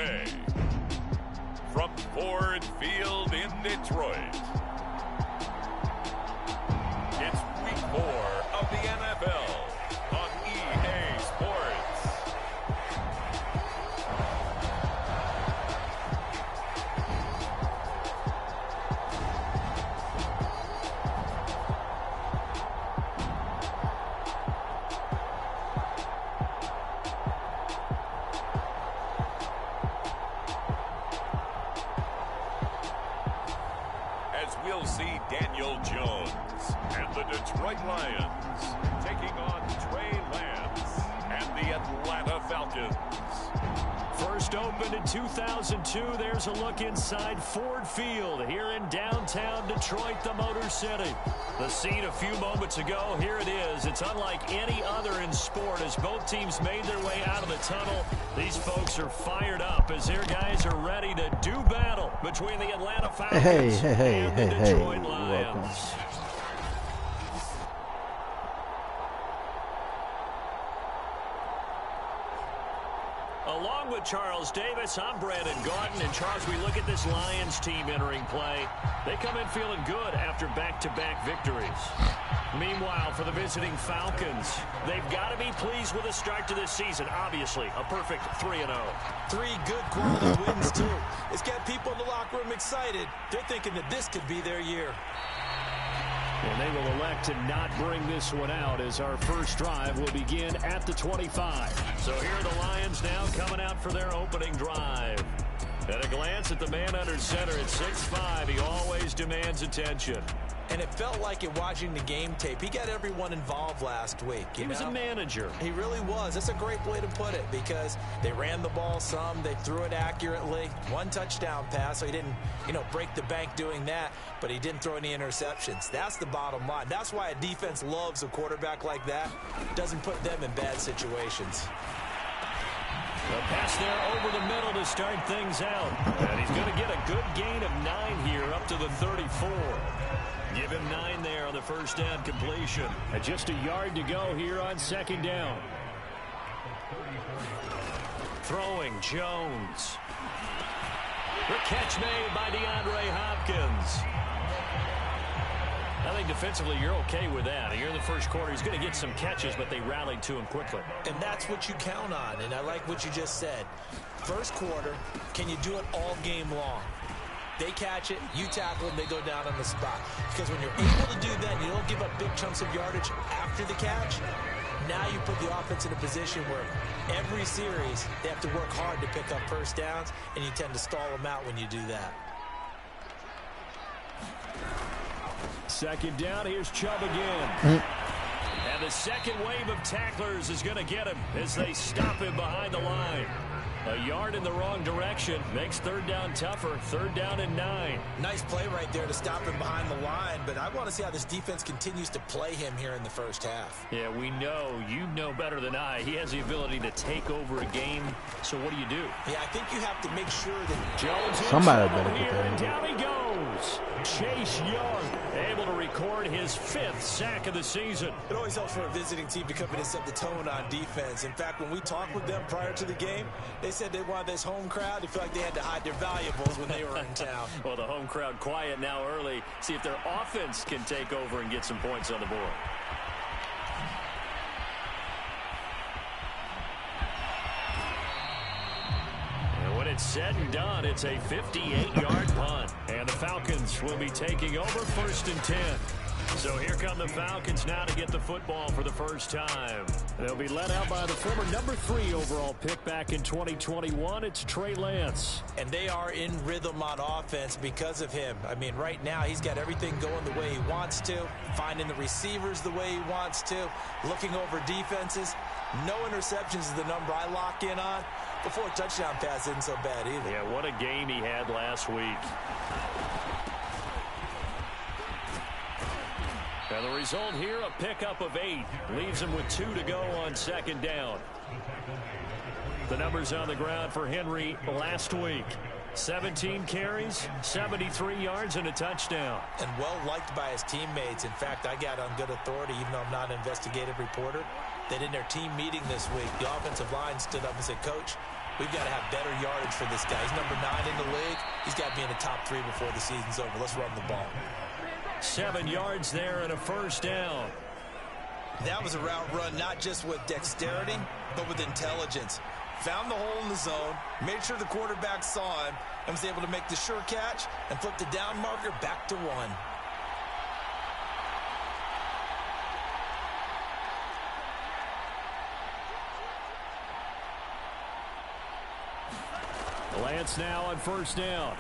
today. From Ford Field in Detroit, it's week 4 of the NFL on EA Sports. We'll see Daniel Jones and the Detroit Lions taking on Trey Lance and the Atlanta Falcons. First opened in 2002, there's a look inside Ford Field here in downtown Detroit, the Motor City. The scene a few moments ago, here it is. It's unlike any other in sport as both teams made their way out of the tunnel. These folks are fired up as their guys are ready to do battle between the Atlanta Falcons and the Detroit Lions. Along with Charles Davis, I'm Brandon Gordon. And Charles, we look at this Lions team entering play. They come in feeling good after back-to-back victories. Meanwhile, for the visiting Falcons, they've got to be pleased with the start to this season. Obviously, a perfect 3-0. 3 good quality wins, too. It's got people in the locker room excited. They're thinking that this could be their year. And they will elect to not bring this one out as our first drive will begin at the 25. So here are the Lions now coming out for their opening drive. At a glance at the man under center at 6'5", he always demands attention. And it felt like in watching the game tape, he got everyone involved last week. He was a manager. He really was. That's a great way to put it because they ran the ball some. They threw it accurately. 1 touchdown pass, so he didn't, break the bank doing that, but he didn't throw any interceptions. That's the bottom line. That's why a defense loves a quarterback like that. Doesn't put them in bad situations. The pass there over the middle to start things out. And he's going to get a good gain of 9 here up to the 34. Give him 9 there on the first down completion. And just a yard to go here on second down. Throwing Jones. The catch made by DeAndre Hopkins. I think defensively you're okay with that. Here in the first quarter, he's going to get some catches, but they rallied to him quickly. And that's what you count on, and I like what you just said. First quarter, can you do it all game long? They catch it, you tackle them, they go down on the spot. Because when you're able to do that and you don't give up big chunks of yardage after the catch, now you put the offense in a position where every series they have to work hard to pick up first downs, and you tend to stall them out when you do that. Second down, here's Chubb again. And the second wave of tacklers is going to get him as they stop him behind the line. A yard in the wrong direction makes third down tougher. Third down and 9. Nice play right there to stop him behind the line, but I want to see how this defense continues to play him here in the first half. Yeah, we know. You know better than I. He has the ability to take over a game. So what do you do? Yeah, I think you have to make sure that Jones somebody better get here, that and down he goes. Chase Young able to record his 5th sack of the season. It always helps for a visiting team to come in and set the tone on defense. In fact, when we talked with them prior to the game, they said they wanted this home crowd to feel like they had to hide their valuables when they were in town. Well, the home crowd quiet now early. See if their offense can take over and get some points on the board. And when it's said and done, it's a 58-yard punt. And the Falcons will be taking over 1st and 10. So here come the Falcons now to get the football for the first time. They'll be led out by the former number 3 overall pick back in 2021. It's Trey Lance. And they are in rhythm on offense because of him. I mean, right now he's got everything going the way he wants to, finding the receivers the way he wants to, looking over defenses. No interceptions is the number I lock in on. Before a touchdown pass isn't so bad either. Yeah, what a game he had last week. And the result here, a pickup of 8. Leaves him with 2 to go on second down. The numbers on the ground for Henry last week. 17 carries, 73 yards, and a touchdown. And well-liked by his teammates. In fact, I got on good authority, even though I'm not an investigative reporter, that in their team meeting this week, the offensive line stood up and said, Coach, We've got to have better yardage for this guy. He's number 9 in the league. He's got to be in the top 3 before the season's over. Let's run the ball. 7 yards there and a first down. That was a route run not just with dexterity, but with intelligence. Found the hole in the zone, made sure the quarterback saw him, and was able to make the sure catch and flip the down marker back to 1. Lance now on first down.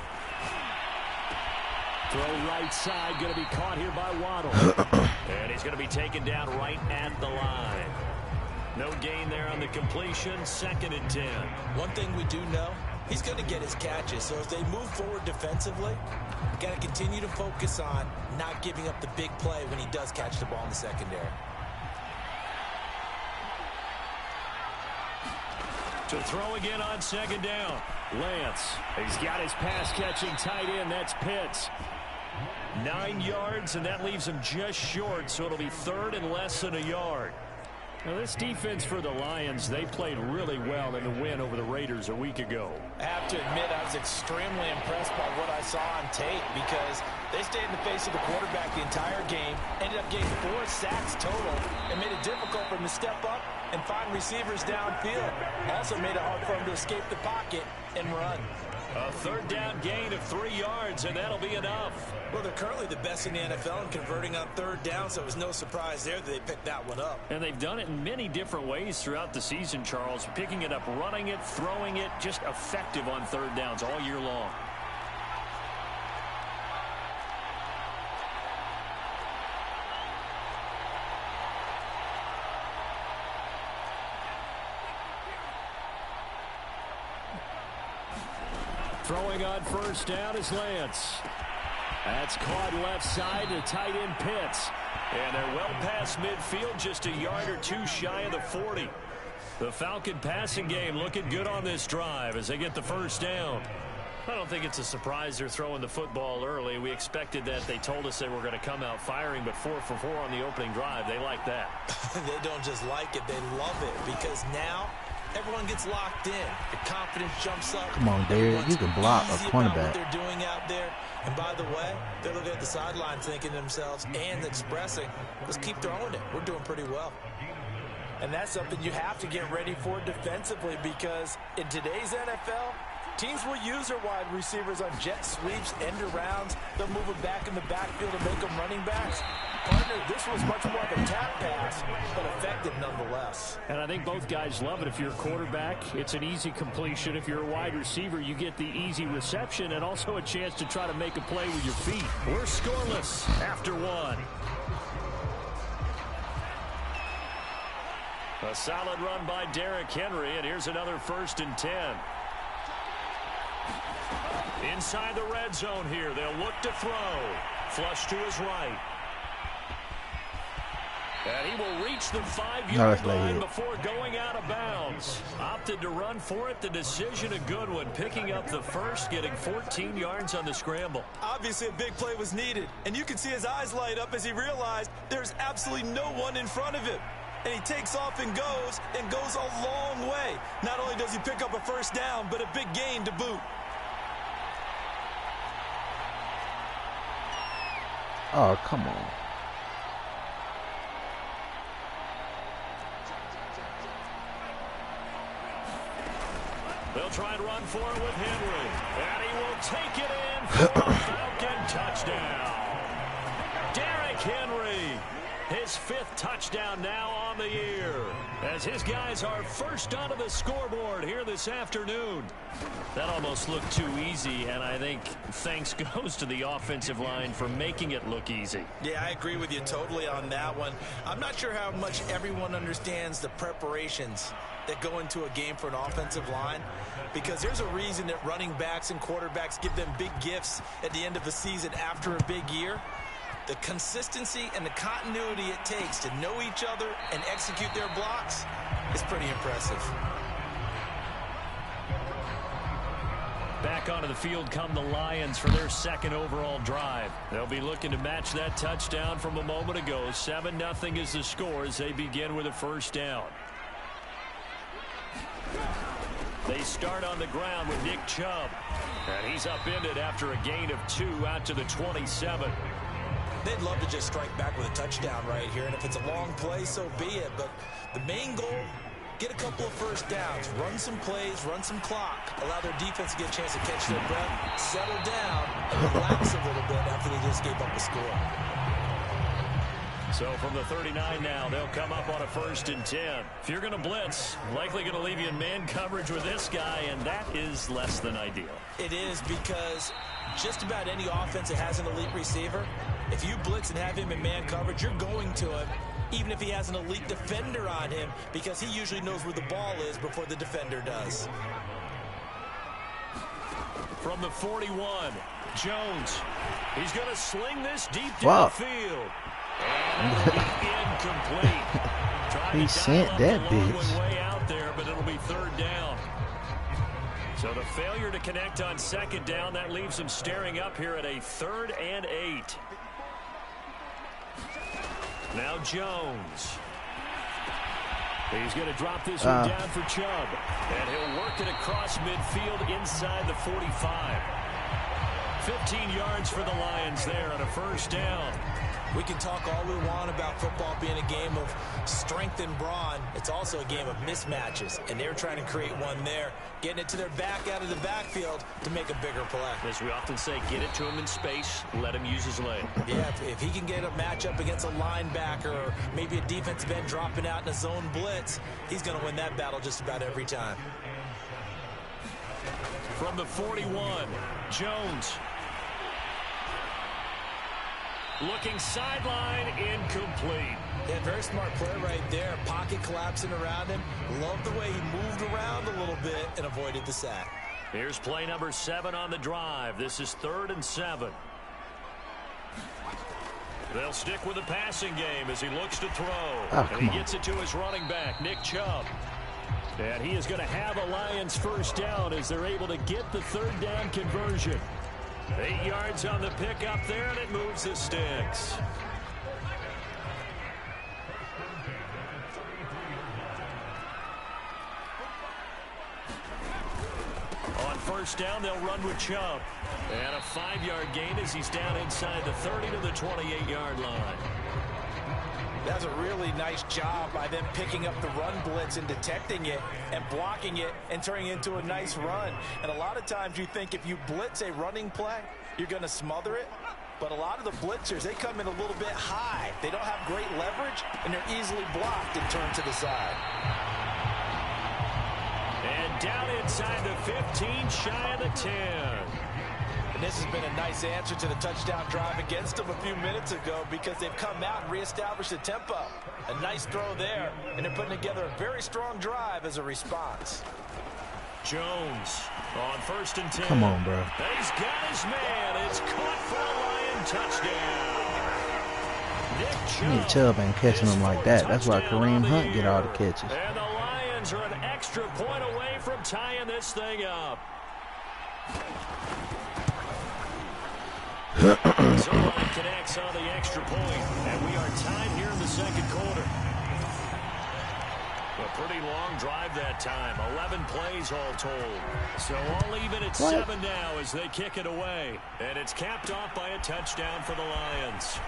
Throw right side, going to be caught here by Waddle. And he's going to be taken down right at the line. No gain there on the completion, 2nd and 10. One thing we do know, he's going to get his catches. So as they move forward defensively, got to continue to focus on not giving up the big play when he does catch the ball in the secondary. To throw again on 2nd down. Lance, he's got his pass-catching tight end. That's Pitts. 9 yards, and that leaves him just short, so it'll be 3rd and less than a yard. Now, this defense for the Lions, they played really well in the win over the Raiders a week ago. I have to admit, I was extremely impressed by what I saw on tape because they stayed in the face of the quarterback the entire game, ended up getting 4 sacks total, and made it difficult for him to step up and find receivers downfield. Also made it hard for him to escape the pocket and run. A 3rd down gain of 3 yards, and that'll be enough. Well, they're currently the best in the NFL in converting on 3rd down, so it was no surprise there that they picked that one up. And they've done it in many different ways throughout the season, Charles. Picking it up, running it, throwing it, just effective on 3rd downs all year long. Throwing on first down is Lance. That's caught left side to tight end Pitts. And they're well past midfield, just a yard or 2 shy of the 40. The Falcon passing game looking good on this drive as they get the first down. I don't think it's a surprise they're throwing the football early. We expected that. They told us they were going to come out firing, but 4 for 4 on the opening drive. They like that. They don't just like it, they love it, because now everyone gets locked in. The confidence jumps up. Come on, Derek. You can block a cornerback. What they're doing out there. And by the way, they're looking at the sideline thinking to themselves and expressing, let's keep throwing it. We're doing pretty well. And that's something you have to get ready for defensively, because in today's NFL, teams will use their wide receivers on jet sweeps, end arounds. They'll move them back in the backfield and make them running backs. Partner, this was much more of a tap pass, but effective nonetheless. And I think both guys love it. If you're a quarterback, it's an easy completion. If you're a wide receiver, you get the easy reception and also a chance to try to make a play with your feet. We're scoreless after 1. A solid run by Derrick Henry, and here's another 1st and 10. Inside the red zone here, they'll look to throw. Flush to his right. And he will reach the 5-yard line before going out of bounds. Opted to run for it. The decision a good one. Picking up the first, getting 14 yards on the scramble. Obviously, a big play was needed. And you can see his eyes light up as he realized there's absolutely no one in front of him. And he takes off and goes a long way. Not only does he pick up a first down, but a big gain to boot. Oh, come on. They'll try and run for it with Henry. And he will take it in for a Falcon touchdown. Derrick Henry, his 5th touchdown now on the year, as his guys are first onto the scoreboard here this afternoon. That almost looked too easy, and I think thanks goes to the offensive line for making it look easy. Yeah, I agree with you totally on that one. I'm not sure how much everyone understands the preparations that go into a game for an offensive line, because there's a reason that running backs and quarterbacks give them big gifts at the end of the season after a big year. The consistency and the continuity it takes to know each other and execute their blocks is pretty impressive. Back onto the field come the Lions for their 2nd overall drive. They'll be looking to match that touchdown from a moment ago. 7-0 is the score as they begin with a first down. They start on the ground with Nick Chubb. And he's upended after a gain of 2 out to the 27. They'd love to just strike back with a touchdown right here. And if it's a long play, so be it. But the main goal, get a couple of first downs, run some plays, run some clock, allow their defense to get a chance to catch their breath, settle down, and relax a little bit after they just gave up a score. So from the 39 now, they'll come up on a 1st and 10. If you're going to blitz, likely going to leave you in man coverage with this guy, and that is less than ideal. It is, because just about any offense that has an elite receiver, if you blitz and have him in man coverage, you're going to him, even if he has an elite defender on him, because he usually knows where the ball is before the defender does. From the 41, Jones. He's going to sling this deep down the field. And it'll be incomplete. He sent that bitch way out there, but it'll be 3rd down. So the failure to connect on 2nd down, that leaves him staring up here at a 3rd and 8. Now Jones. He's going to drop this one down for Chubb. And he'll work it across midfield inside the 45. 15 yards for the Lions there on a 1st down. We can talk all we want about football being a game of strength and brawn. It's also a game of mismatches, and they're trying to create one there, getting it to their back out of the backfield to make a bigger play. As we often say, get it to him in space, let him use his leg. Yeah, if he can get a matchup against a linebacker or maybe a defensive end dropping out in a zone blitz, he's going to win that battle just about every time. From the 41, Jones. Looking sideline, incomplete. Yeah, very smart play right there. Pocket collapsing around him. Love the way he moved around a little bit and avoided the sack. Here's play number 7 on the drive. This is 3rd and 7. They'll stick with the passing game as he looks to throw. And he gets it to his running back, Nick Chubb. And he is going to have a Lions 1st down as they're able to get the 3rd down conversion. 8 yards on the pickup there, and it moves the sticks. On 1st down, they'll run with Chubb. And a 5-yard gain as he's down inside the 30 to the 28-yard line. That's a really nice job by them picking up the run blitz and detecting it and blocking it and turning it into a nice run. And a lot of times you think if you blitz a running play, you're going to smother it. But a lot of the blitzers, they come in a little bit high. They don't have great leverage, and they're easily blocked and turned to the side. And down inside the 15, shy of the 10. And this has been a nice answer to the touchdown drive against them a few minutes ago, because they've come out and reestablished the tempo. A nice throw there, and they're putting together a very strong drive as a response. Jones on 1st and 10. Come on, bro. He's got his man. It's caught for a Lion touchdown. Nick Chubb ain't catching them like that. That's why Kareem Hunt get all the catches. And the Lions are an extra point away from tying this thing up. Someone connects on the extra point, and we are tied here in the 2nd quarter. A pretty long drive that time. 11 plays all told. So all even at 7 now as they kick it away. And it's capped off by a touchdown for the Lions.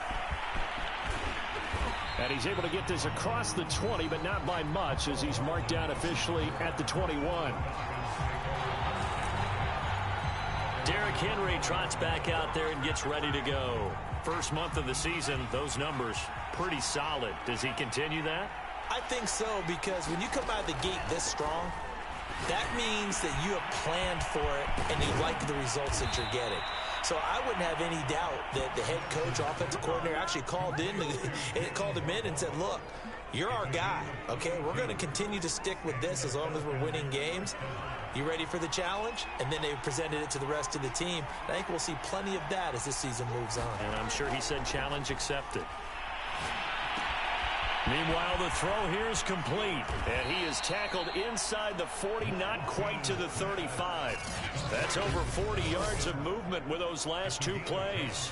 And he's able to get this across the 20, but not by much, as he's marked down officially at the 21. Derrick Henry trots back out there and gets ready to go. First month of the season, those numbers pretty solid. Does he continue that? I think so, because when you come out of the gate this strong, that means that you have planned for it and you like the results that you're getting. So I wouldn't have any doubt that the head coach, offensive coordinator actually called him in and said, look, you're our guy, okay? We're going to continue to stick with this as long as we're winning games. You ready for the challenge? And then they presented it to the rest of the team. I think we'll see plenty of that as this season moves on. And I'm sure he said challenge accepted. Meanwhile, the throw here is complete, and he is tackled inside the 40, not quite to the 35. That's over 40 yards of movement with those last 2 plays.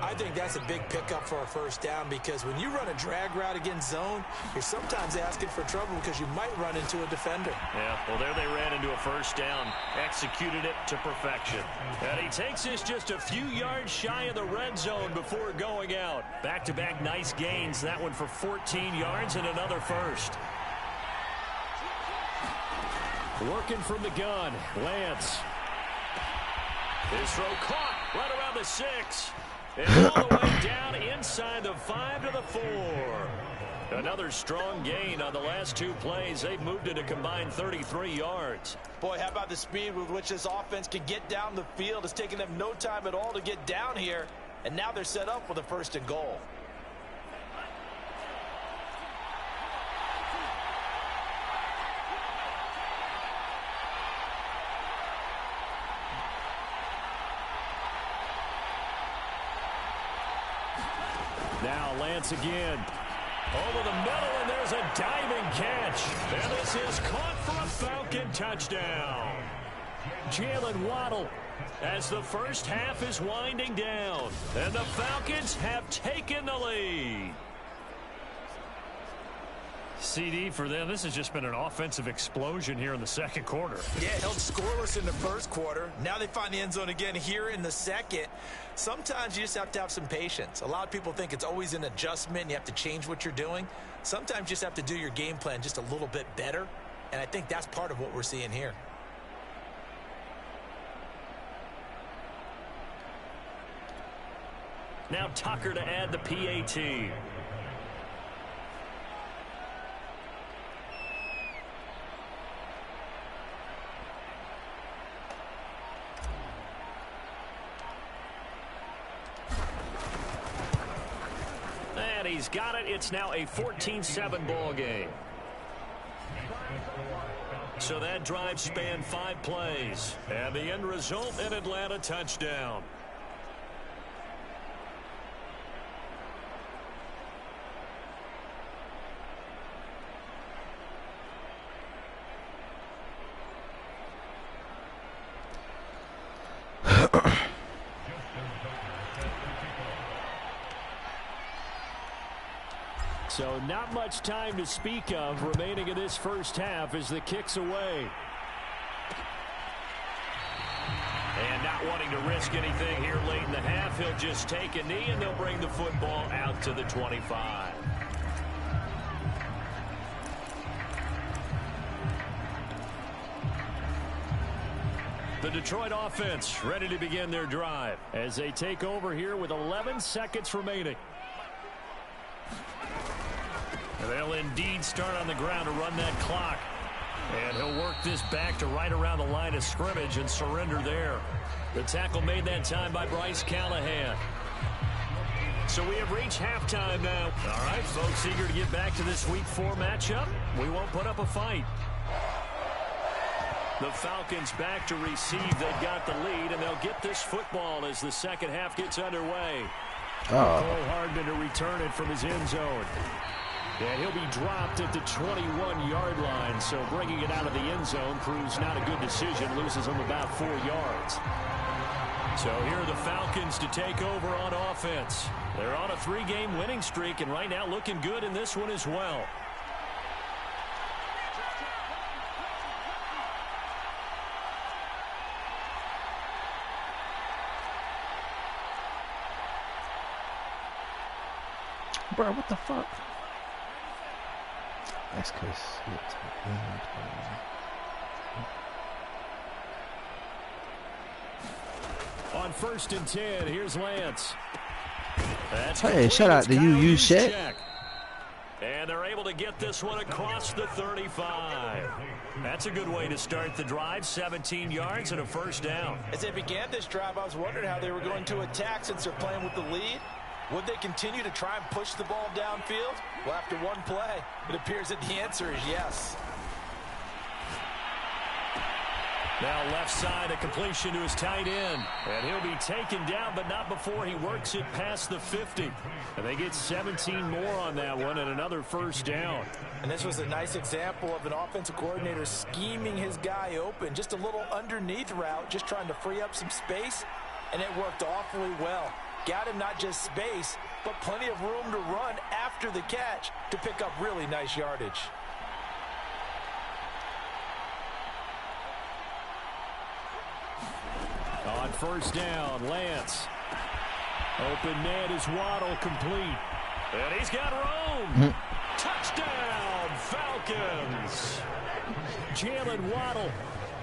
I think that's a big pickup for a first down because when you run a drag route against zone, you're sometimes asking for trouble because you might run into a defender. Yeah, well, there they ran into a first down, executed it to perfection. And he takes this just a few yards shy of the red zone before going out. Back-to-back nice gains, that one for 14 yards and another first. Working from the gun, Lance. His throw caught right around the 6. And all the way down inside the 5 to the 4. Another strong gain on the last 2 plays. They've moved it a combined 33 yards. Boy, how about the speed with which this offense can get down the field? It's taken them no time at all to get down here. And now they're set up with a 1st and goal. Now Lance again. Over the middle, and there's a diving catch. And this is caught for a Falcon touchdown. Jalen Waddle as the first half is winding down. And the Falcons have taken the lead. CD for them. This has just been an offensive explosion here in the second quarter. Yeah, held scoreless in the first quarter. Now they find the end zone again here in the second. Sometimes you just have to have some patience. A lot of people think it's always an adjustment. You have to change what you're doing. Sometimes you just have to do your game plan just a little bit better. And I think that's part of what we're seeing here. Now Tucker to add the PAT. And he's got it. It's now a 14-7 ball game. So that drive spanned 5 plays. And the end result, an Atlanta touchdown. So not much time to speak of remaining in this first half as the kick's away. And not wanting to risk anything here late in the half, he'll just take a knee and they'll bring the football out to the 25. The Detroit offense ready to begin their drive as they take over here with 11 seconds remaining. And they'll indeed start on the ground to run that clock. And he'll work this back to right around the line of scrimmage and surrender there. The tackle made that time by Bryce Callahan. So we have reached halftime now. All right, folks, eager to get back to this Week 4 matchup. We won't put up a fight. The Falcons back to receive. They've got the lead, and they'll get this football as the second half gets underway. Cole Hardman to return it from his end zone. And he'll be dropped at the 21-yard line, so bringing it out of the end zone proves not a good decision, loses him about 4 yards. So here are the Falcons to take over on offense. They're on a 3-game winning streak, and right now looking good in this one as well. Bro, what the fuck? That's because on 1st and 10, here's Lance. Hey, shout out to you, Shaq. And they're able to get this one across the 35. That's a good way to start the drive. 17 yards and a first down. As they began this drive, I was wondering how they were going to attack since they're playing with the lead. Would they continue to try and push the ball downfield? Well, after one play, it appears that the answer is yes. Now left side, a completion to his tight end. And he'll be taken down, but not before he works it past the 50. And they get 17 more on that one and another first down. And this was a nice example of an offensive coordinator scheming his guy open. Just a little underneath route, just trying to free up some space. And it worked awfully well. got him not just space, but plenty of room to run after the catch to pick up really nice yardage. On first down, Lance. Open man is Waddle, complete. And he's got room. Touchdown, Falcons. Jalen Waddle,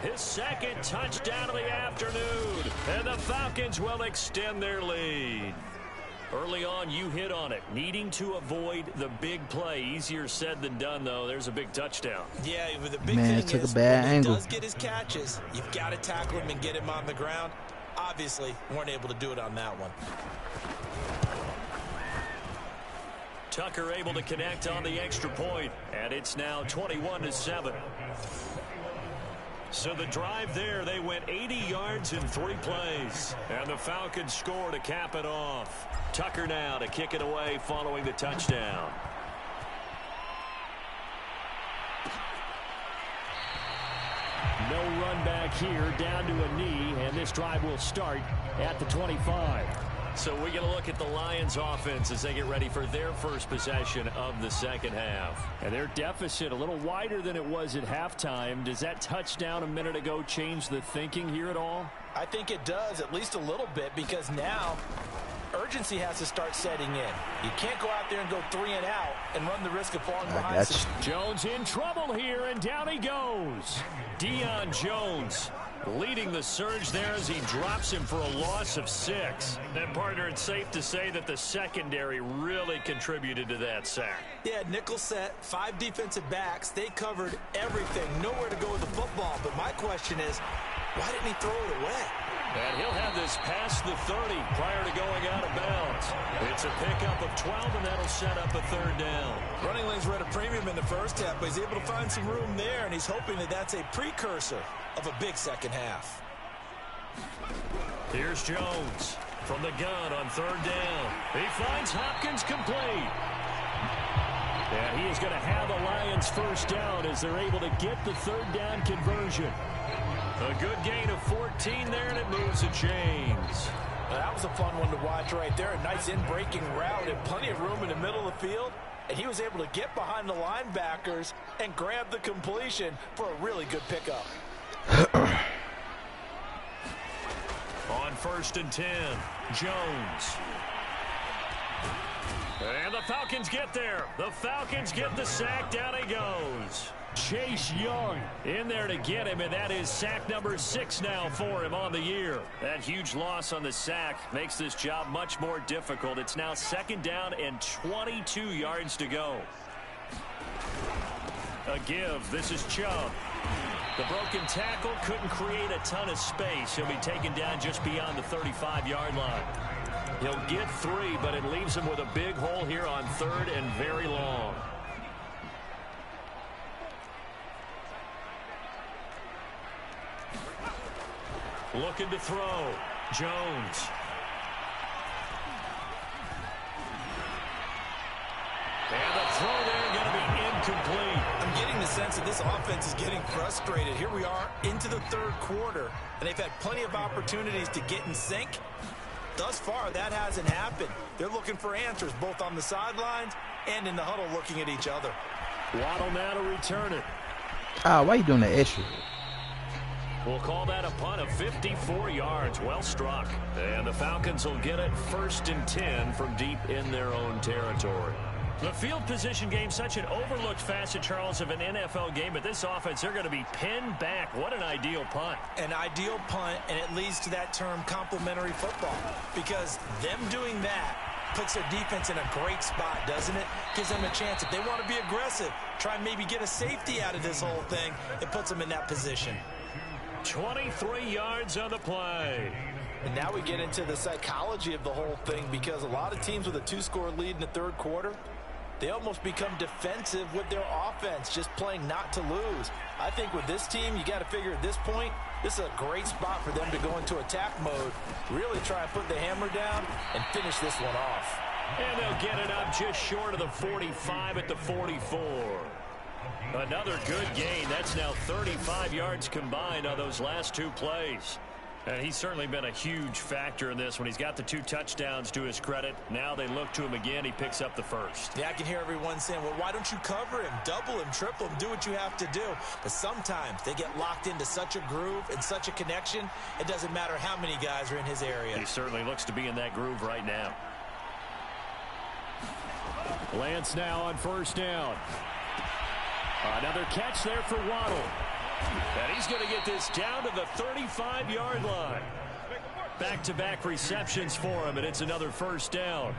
his second touchdown of the afternoon. And the Falcons will extend their lead. Early on, you hit on it. Needing to avoid the big play. Easier said than done, though. There's a big touchdown. Yeah, the big Man, thing took is, a bad when angle. he does get his catches, you've got to tackle him and get him on the ground. Obviously, weren't able to do it on that one. Tucker able to connect on the extra point, and it's now 21-7. So the drive there, they went 80 yards in 3 plays, and the Falcons score to cap it off. Tucker now to kick it away following the touchdown. No run back here, down to a knee, and this drive will start at the 25. So we're going to look at the Lions offense as they get ready for their first possession of the second half. And their deficit a little wider than it was at halftime. Does that touchdown a minute ago change the thinking here at all? I think it does, at least a little bit, because now urgency has to start setting in. You can't go out there and go 3 and out and run the risk of falling behind. Jones in trouble here, and down he goes. Deion Jones leading the surge there as he drops him for a loss of 6. And, partner, it's safe to say that the secondary really contributed to that sack. Yeah, nickel set, 5 defensive backs. They covered everything. Nowhere to go with the football. But my question is, why didn't he throw it away? And he'll have this past the 30 prior to going out of bounds. It's a pickup of 12, and that'll set up a 3rd down. Running lanes were at a premium in the first half, but he's able to find some room there, and he's hoping that that's a precursor of a big second half. Here's Jones from the gun on 3rd down. He finds Hopkins complete. And he is going to have the Lions first down as they're able to get the 3rd down conversion. A good gain of 14 there, and it moves the chains. That was a fun one to watch right there. A nice in-breaking route and plenty of room in the middle of the field. And he was able to get behind the linebackers and grab the completion for a really good pickup. On 1st and 10, Jones. And the Falcons get there. The Falcons get the sack. Down he goes. Chase Young in there to get him, and that is sack number 6 now for him on the year. That huge loss on the sack makes this job much more difficult. It's now 2nd down and 22 yards to go. A give. This is Chubb. The broken tackle couldn't create a ton of space. He'll be taken down just beyond the 35-yard line. He'll get 3, but it leaves him with a big hole here on 3rd and very long. Looking to throw. Jones. And the throw there going to be incomplete. I'm getting the sense that this offense is getting frustrated. Here we are into the 3rd quarter, and they've had plenty of opportunities to get in sync. Thus far, that hasn't happened. They're looking for answers both on the sidelines and in the huddle looking at each other. Waddle now to return it. Why you doing that extra? We'll call that a punt of 54 yards. Well struck. And the Falcons will get it 1st and 10 from deep in their own territory. The field position game, such an overlooked facet, Charles, of an NFL game. But this offense, they're going to be pinned back. What an ideal punt. An ideal punt, and it leads to that term complementary football. Because them doing that puts their defense in a great spot, doesn't it? Gives them a chance. If they want to be aggressive, try and maybe get a safety out of this whole thing, it puts them in that position. 23 yards on the play. And now we get into the psychology of the whole thing, because a lot of teams with a 2-score lead in the 3rd quarter, they almost become defensive with their offense, just playing not to lose. I think with this team, you got to figure at this point, this is a great spot for them to go into attack mode, really try and put the hammer down and finish this one off. And they'll get it up just short of the 45 at the 44. Another good gain. That's now 35 yards combined on those last 2 plays. And he's certainly been a huge factor in this when he's got the 2 touchdowns to his credit. Now they look to him again. He picks up the first. Yeah, I can hear everyone saying, well, why don't you cover him, double him, triple him, do what you have to do. But sometimes they get locked into such a groove and such a connection, it doesn't matter how many guys are in his area. He certainly looks to be in that groove right now. Lance now on first down. Another catch there for Waddle. And he's going to get this down to the 35-yard line. Back-to-back receptions for him, and it's another first down.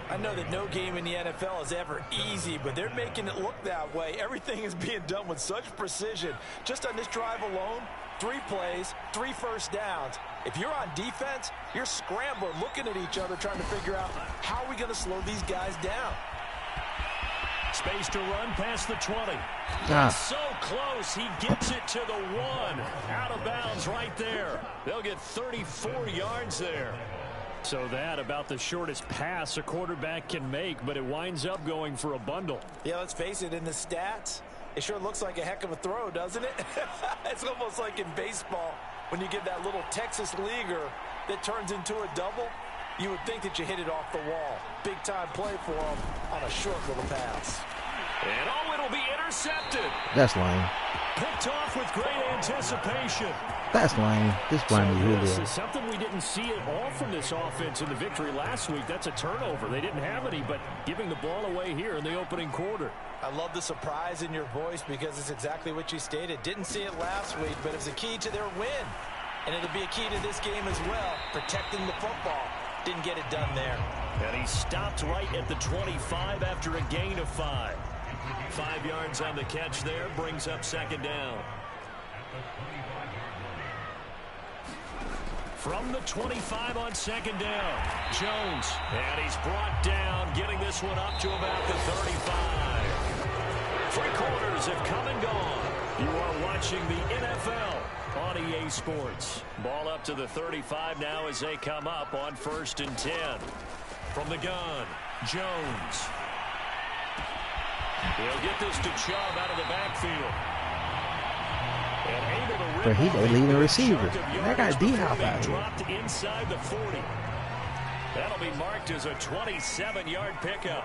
I know that no game in the NFL is ever easy, but they're making it look that way. Everything is being done with such precision. Just on this drive alone, 3 plays, 3 first downs. If you're on defense, you're scrambling, looking at each other, trying to figure out how are we going to slow these guys down. Space to run past the 20. That's so close. He gets it to the 1. Out of bounds right there. They'll get 34 yards there. So that about the shortest pass a quarterback can make, but it winds up going for a bundle. Yeah, let's face it, in the stats, it sure looks like a heck of a throw, doesn't it? It's almost like in baseball when you get that little Texas leaguer that turns into a double. You would think that you hit it off the wall. Big time play for him on a short little pass. And oh, it'll be intercepted. That's lame. Picked off with great anticipation. That's lame. This blame is This really. is something we didn't see at all from this offense in the victory last week. That's a turnover. They didn't have any, but giving the ball away here in the opening quarter. I love the surprise in your voice because it's exactly what you stated. Didn't see it last week, but it was a key to their win. And it'll be a key to this game as well, protecting the football. Didn't get it done there. And he stopped right at the 25 after a gain of 5. 5 yards on the catch there, brings up second down. From the 25 on second down, Jones. And he's brought down, getting this one up to about the 35. 3 quarters have come and gone. You are watching the NFL on EA Sports. Ball up to the 35 now as they come up on 1st and 10. From the gun, Jones. He'll get this to Chubb out of the backfield. And able to But he's a leading receiver. That That guy D-Hop out here. dropped inside the 40. That'll be marked as a 27-yard pickup.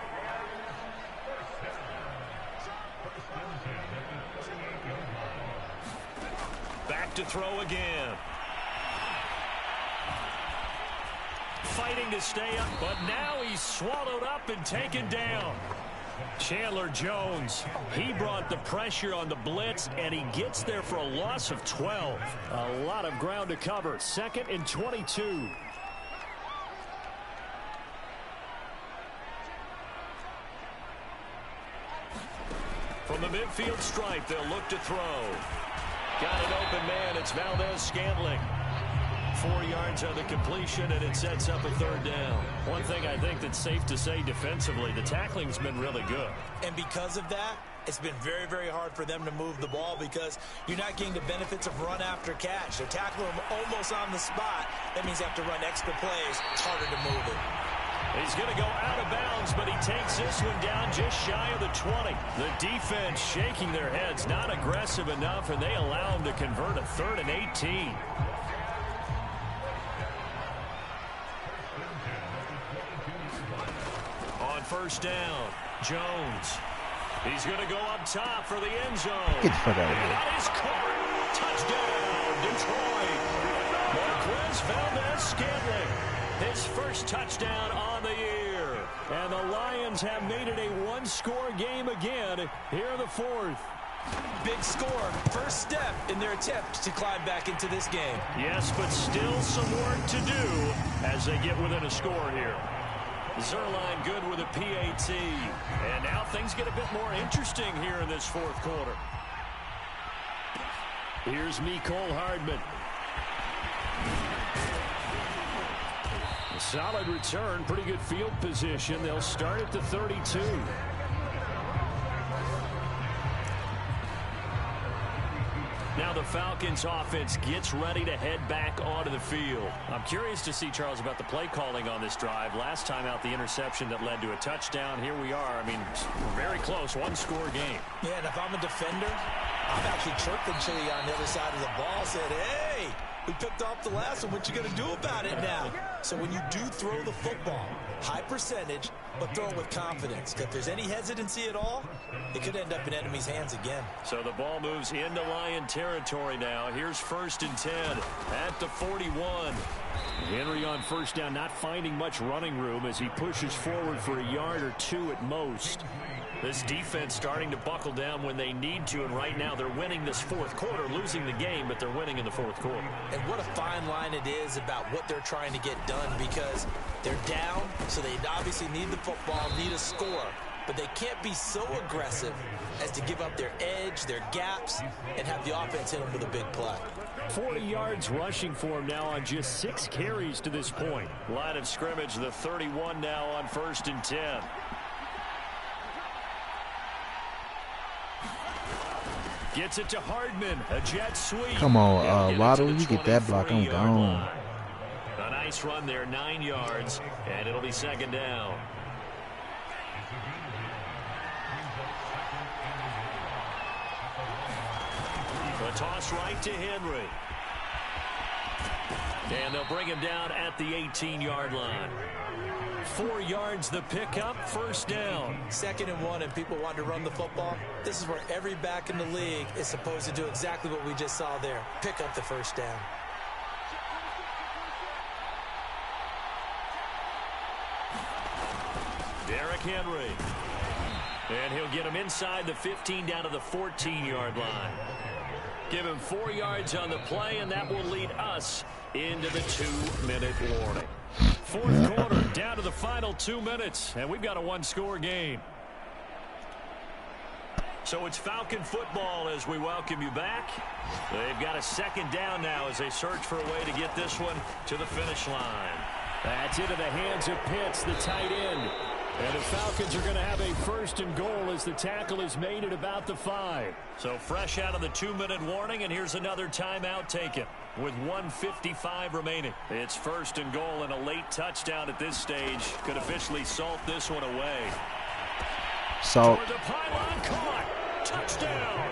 Back to throw again. Fighting to stay up, but now he's swallowed up and taken down. Chandler Jones, he brought the pressure on the blitz, and he gets there for a loss of 12. A lot of ground to cover. 2nd and 22. From the midfield stripe, they'll look to throw. Got an open man. It's Valdez-Scantling. 4 yards on the completion, and it sets up a 3rd down. One thing I think that's safe to say defensively, the tackling's been really good. And because of that, it's been very, very hard for them to move the ball because you're not getting the benefits of run after catch. They're tackling them almost on the spot. That means they have to run extra plays. It's harder to move it. He's going to go out of bounds, but he takes this one down just shy of the 20. The defense shaking their heads, not aggressive enough, and they allow him to convert a 3rd and 18. On 1st down, Jones. He's going to go up top for the end zone. Get the fuck out of here. That is caught. Touchdown, Detroit. Marquez Valdez-Scantling. His first touchdown on the year. And the Lions have made it a 1-score game again here in the 4th. Big score. First step in their attempt to climb back into this game. Yes, but still some work to do as they get within a score here. Zerline good with a PAT. And now things get a bit more interesting here in this 4th quarter. Here's Mecole Hardman. A solid return, pretty good field position. They'll start at the 32. Now the Falcons offense gets ready to head back onto the field. I'm curious to see, Charles, about the play calling on this drive. Last time out, the interception that led to a touchdown. Here we are. I mean, very close, 1-score game. Yeah, and if I'm a defender, I'm actually chirping Chili on the other side of the ball, said, hey, great. We picked off the last one. What you going to do about it now? So when you do throw the football, high percentage, but throw it with confidence. If there's any hesitancy at all, it could end up in enemy's hands again. So the ball moves into Lion territory now. Here's 1st and 10 at the 41. Henry on first down, not finding much running room as he pushes forward for a yard or two at most. This defense starting to buckle down when they need to, and right now they're winning this 4th quarter, losing the game, but they're winning in the 4th quarter. And what a fine line it is about what they're trying to get done, because they're down, so they obviously need the football, need a score, but they can't be so aggressive as to give up their edge, their gaps, and have the offense hit them with a big play. 40 yards rushing for him now on just 6 carries to this point. Line of scrimmage, the 31 now on 1st and 10. Gets it to Hardman, a jet sweep. Come on, Waddle, you get that block, I'm gone. A nice run there, 9 yards, and it'll be 2nd down. A toss right to Henry. And they'll bring him down at the 18-yard line. 4 yards the pickup, 1st down. 2nd and 1, and people want to run the football. This is where every back in the league is supposed to do exactly what we just saw there. Pick up the 1st down. Derrick Henry. And he'll get him inside the 15 down to the 14-yard line. Give him 4 yards on the play, and that will lead us into the 2-minute warning. 4th quarter, down to the final 2 minutes, and we've got a 1-score game. So it's Falcon football as we welcome you back. They've got a 2nd down now as they search for a way to get this one to the finish line. That's into the hands of Pitts, the tight end. And the Falcons are going to have a 1st and goal as the tackle is made at about the 5. So fresh out of the 2-minute warning, and here's another timeout taken with 1:55 remaining. It's 1st and goal, and a late touchdown at this stage could officially salt this one away. Salt. Toward the pylon, caught. Touchdown.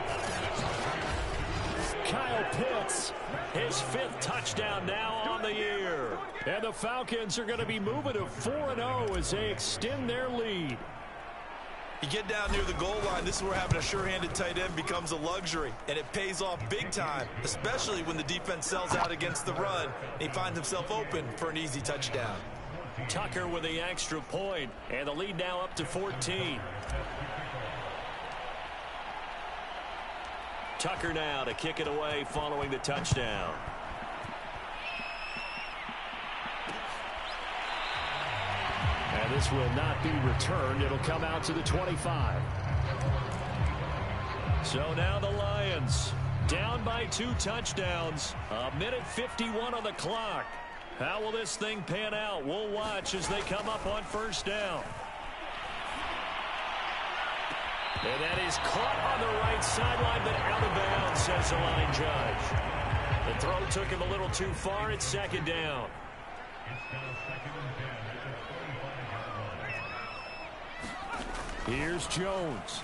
Kyle Pitts, his 5th touchdown now on the year. And the Falcons are going to be moving to 4-0 as they extend their lead. You get down near the goal line, this is where having a sure-handed tight end becomes a luxury, and it pays off big time, especially when the defense sells out against the run, and he finds himself open for an easy touchdown. Tucker with the extra point, and the lead now up to 14. Tucker now to kick it away following the touchdown. And this will not be returned. It'll come out to the 25. So now the Lions down by 2 touchdowns. 1:51 on the clock. How will this thing pan out? We'll watch as they come up on 1st down. And that is caught on the right sideline, but out of bounds, says the line judge. The throw took him a little too far. It's 2nd down. Here's Jones.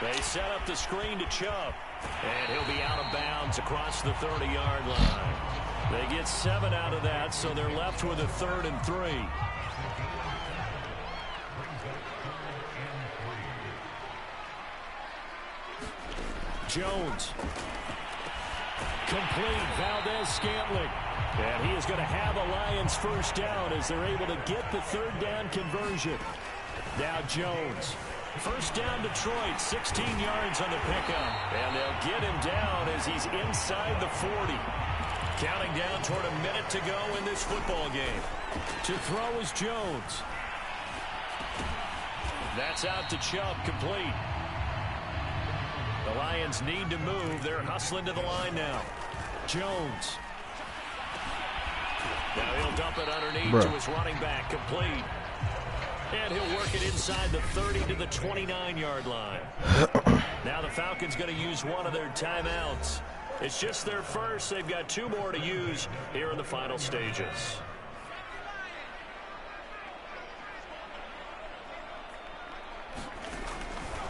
They set up the screen to Chubb. And he'll be out of bounds across the 30-yard line. They get 7 out of that, so they're left with a 3rd and 3. Jones. Complete. Valdez-Scantling. And he is going to have a Lions 1st down as they're able to get the 3rd down conversion. Now Jones. 1st down Detroit. 16 yards on the pickup. And they'll get him down as he's inside the 40. Counting down toward a minute to go in this football game. To throw is Jones. That's out to Chubb, complete. The Lions need to move. They're hustling to the line now. Jones. Now he'll dump it underneath to his running back, complete. And he'll work it inside the 30 to the 29-yard line. Now the Falcons going to use one of their timeouts. It's just their first. They've got 2 more to use here in the final stages.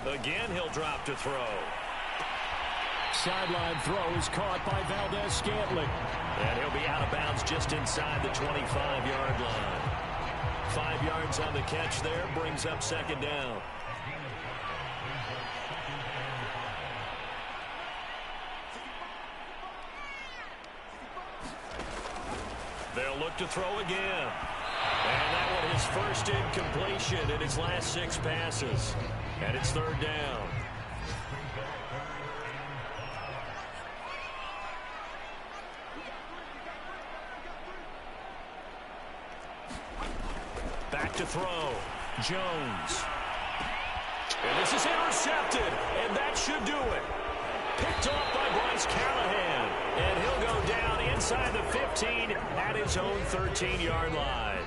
Again, he'll drop to throw. sideline throw is caught by Valdez-Scantling. And he'll be out of bounds just inside the 25-yard line. 5 yards on the catch there, brings up second down. They'll look to throw again. And that one his first incompletion in his last 6 passes. And it's third down. Back to throw. Jones. And this is intercepted. And that should do it. Picked off by Bryce Callahan. And he'll go down inside the 15 at his own 13-yard line.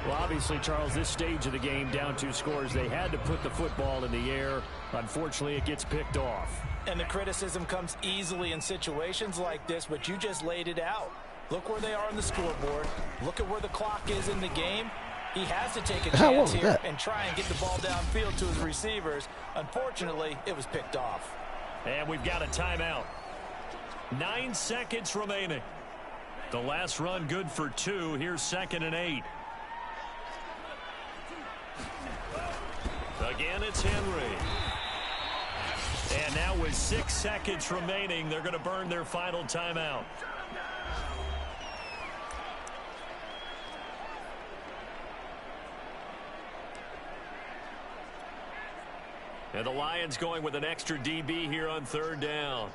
Well, obviously, Charles, this stage of the game, down 2 scores, they had to put the football in the air. Unfortunately, it gets picked off. And the criticism comes easily in situations like this, but you just laid it out. Look where they are on the scoreboard. Look at where the clock is in the game. He has to take a chance here and try and get the ball downfield to his receivers. Unfortunately, it was picked off. And we've got a timeout. 9 seconds remaining. The last run good for 2. Here's 2nd and 8. Again, it's Henry. And now with 6 seconds remaining, they're going to burn their final timeout. And the Lions going with an extra DB here on third down.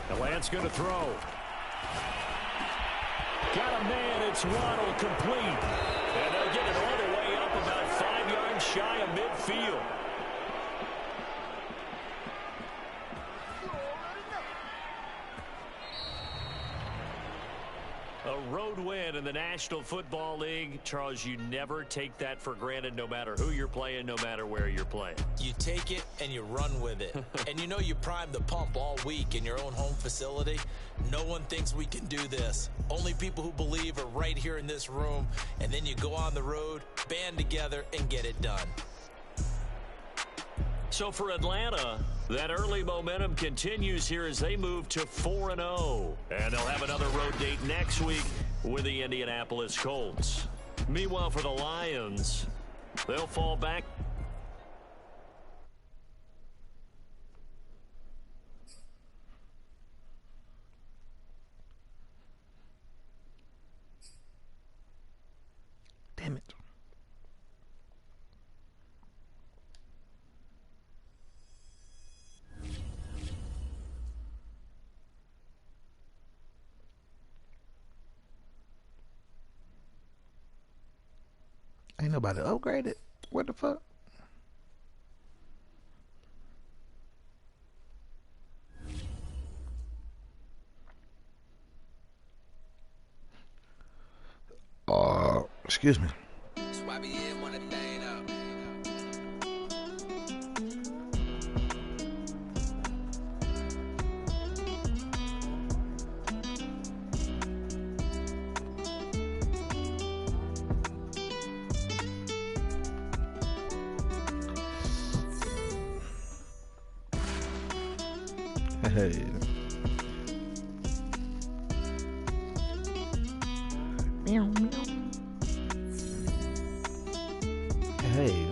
The Lance going to throw. Got a man, it's Waddle, complete. And they'll get it all the way up about 5 yards shy of midfield. A road win in the National Football League. Charles, you never take that for granted no matter who you're playing, no matter where you're playing. You take it and you run with it. And you know you primed the pump all week in your own home facility. No one thinks we can do this. Only people who believe are right here in this room. And then you go on the road, band together, and get it done. So for Atlanta, that early momentum continues here as they move to 4-0. And they'll have another road date next week with the Indianapolis Colts. Meanwhile, for the Lions, they'll fall back. Damn it. Ain't nobody upgraded. What the fuck? Excuse me. Hey. Meow, meow. Hey.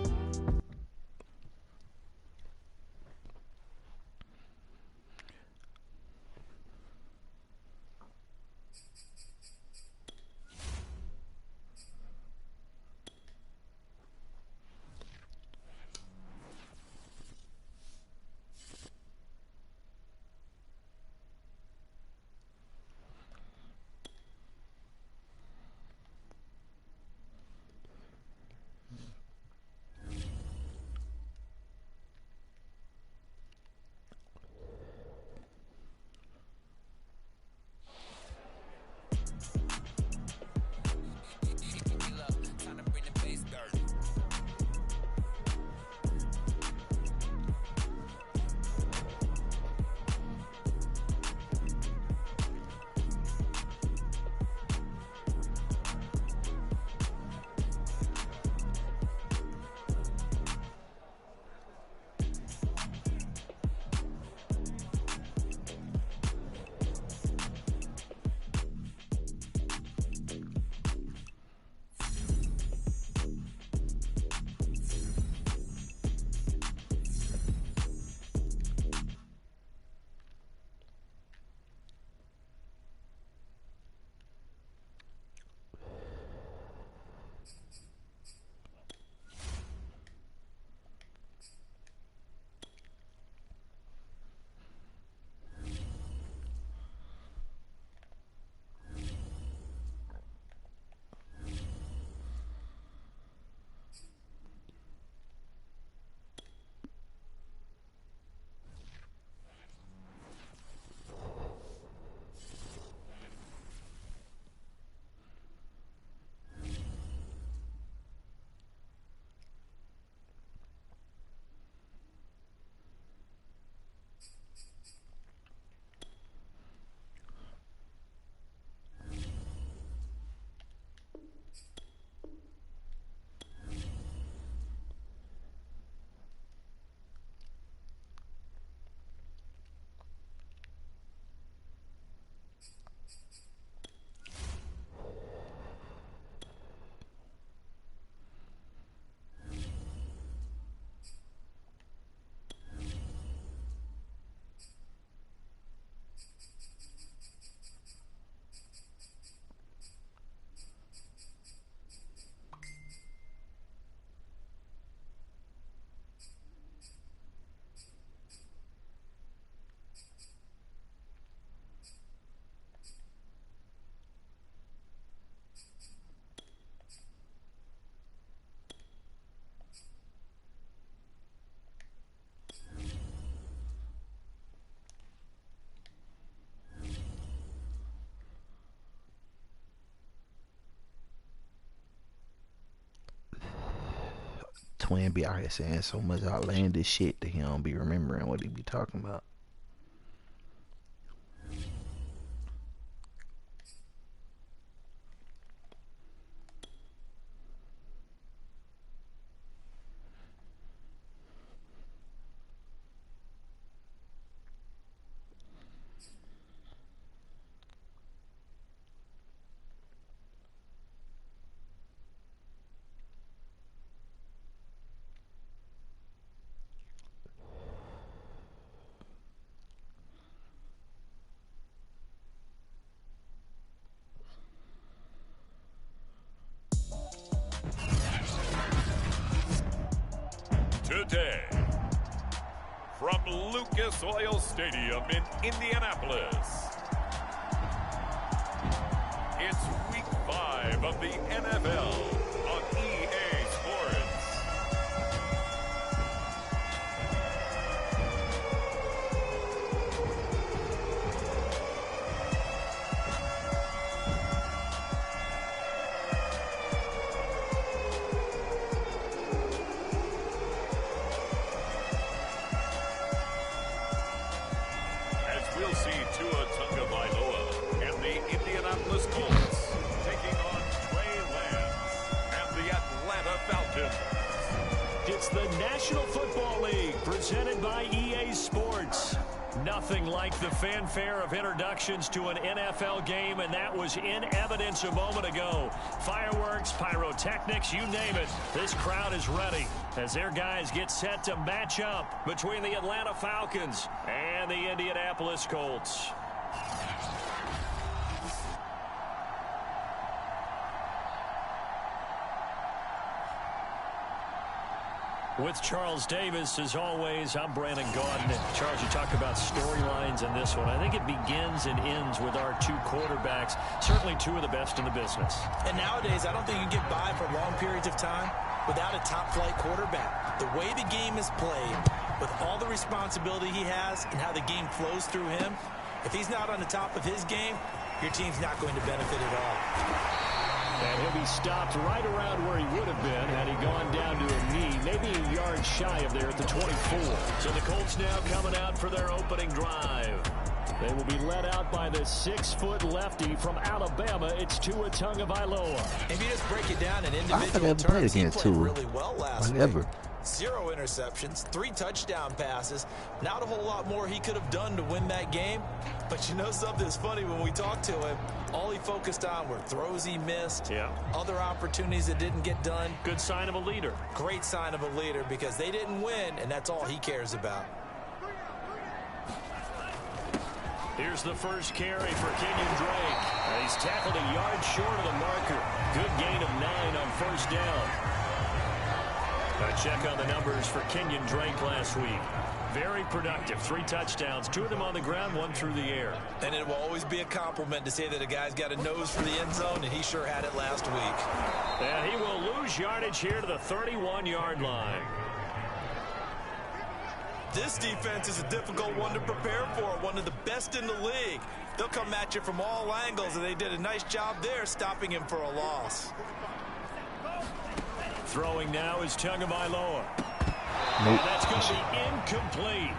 twin be out here saying so much outlandish shit that he don't be remembering what he be talking about. Today, from Lucas Oil Stadium in Indianapolis, it's Week 5 of the NFL on EA Sports. We'll see Tua Tagovailoa and the Indianapolis Colts taking on Trey Lance and the Atlanta Falcons. It's the National Football League presented by EA Sports. Nothing like the fanfare of introductions to an NFL game, and that was in evidence a moment ago. Fireworks, pyrotechnics, you name it. This crowd is ready as their guys get set to match up between the Atlanta Falcons and the Indianapolis Colts. With Charles Davis, as always, I'm Brandon Gaudin. Charles, you talk about storylines in this one. I think it begins and ends with our two quarterbacks, certainly two of the best in the business. And nowadays, I don't think you can get by for long periods of time without a top-flight quarterback. The way the game is played, with all the responsibility he has and how the game flows through him, if he's not on the top of his game, your team's not going to benefit at all. And he'll be stopped right around where he would have been had he gone down to a knee, maybe a yard shy of there at the 24. So the Colts now coming out for their opening drive. They will be led out by the 6-foot lefty from Alabama. It's Tua Tagovailoa. If you just break it down in individual terms, he played really well last week. 0 interceptions, 3 touchdown passes. Not a whole lot more he could have done to win that game. But you know something's funny, when we talked to him, all he focused on were throws he missed, other opportunities that didn't get done. Good sign of a leader. Great sign of a leader, because they didn't win, and that's all he cares about. Here's the first carry for Kenyon Drake. He's tackled a yard short of the marker. Good gain of 9 on first down. A check on the numbers for Kenyon Drake last week. Very productive. 3 touchdowns, 2 of them on the ground, 1 through the air. And it will always be a compliment to say that a guy's got a nose for the end zone, and he sure had it last week. And he will lose yardage here to the 31-yard line. This defense is a difficult one to prepare for, one of the best in the league. They'll come at you from all angles, and they did a nice job there stopping him for a loss. Throwing now is Tagovailoa. Nope. That's going to be incomplete.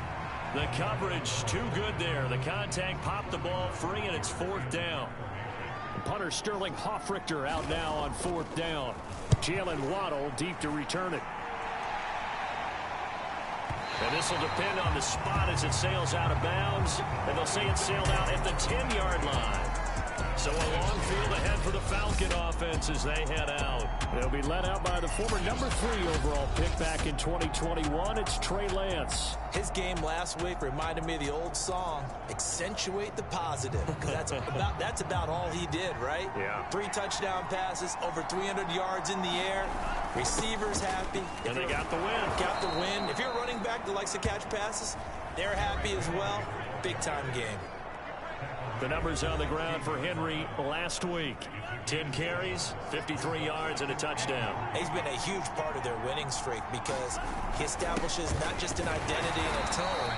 The coverage too good there. The contact popped the ball free, and it's 4th down. Punter Sterling Hoffrichter out now on 4th down. Jalen Waddle deep to return it. And this will depend on the spot as it sails out of bounds. And they'll say it sailed out at the 10-yard line. So a long field ahead for the Falcon offense as they head out. They'll be led out by the former number 3 overall pick back in 2021. It's Trey Lance. His game last week reminded me of the old song, Accentuate the Positive. Because that's about all he did, right? Yeah. 3 touchdown passes, over 300 yards in the air. Receivers happy. And they got the win. Got the win. If you're a running back that likes to catch passes, they're happy as well. Big-time game. The numbers on the ground for Henry last week. 10 carries, 53 yards, and a touchdown. He's been a huge part of their winning streak because he establishes not just an identity and a tone,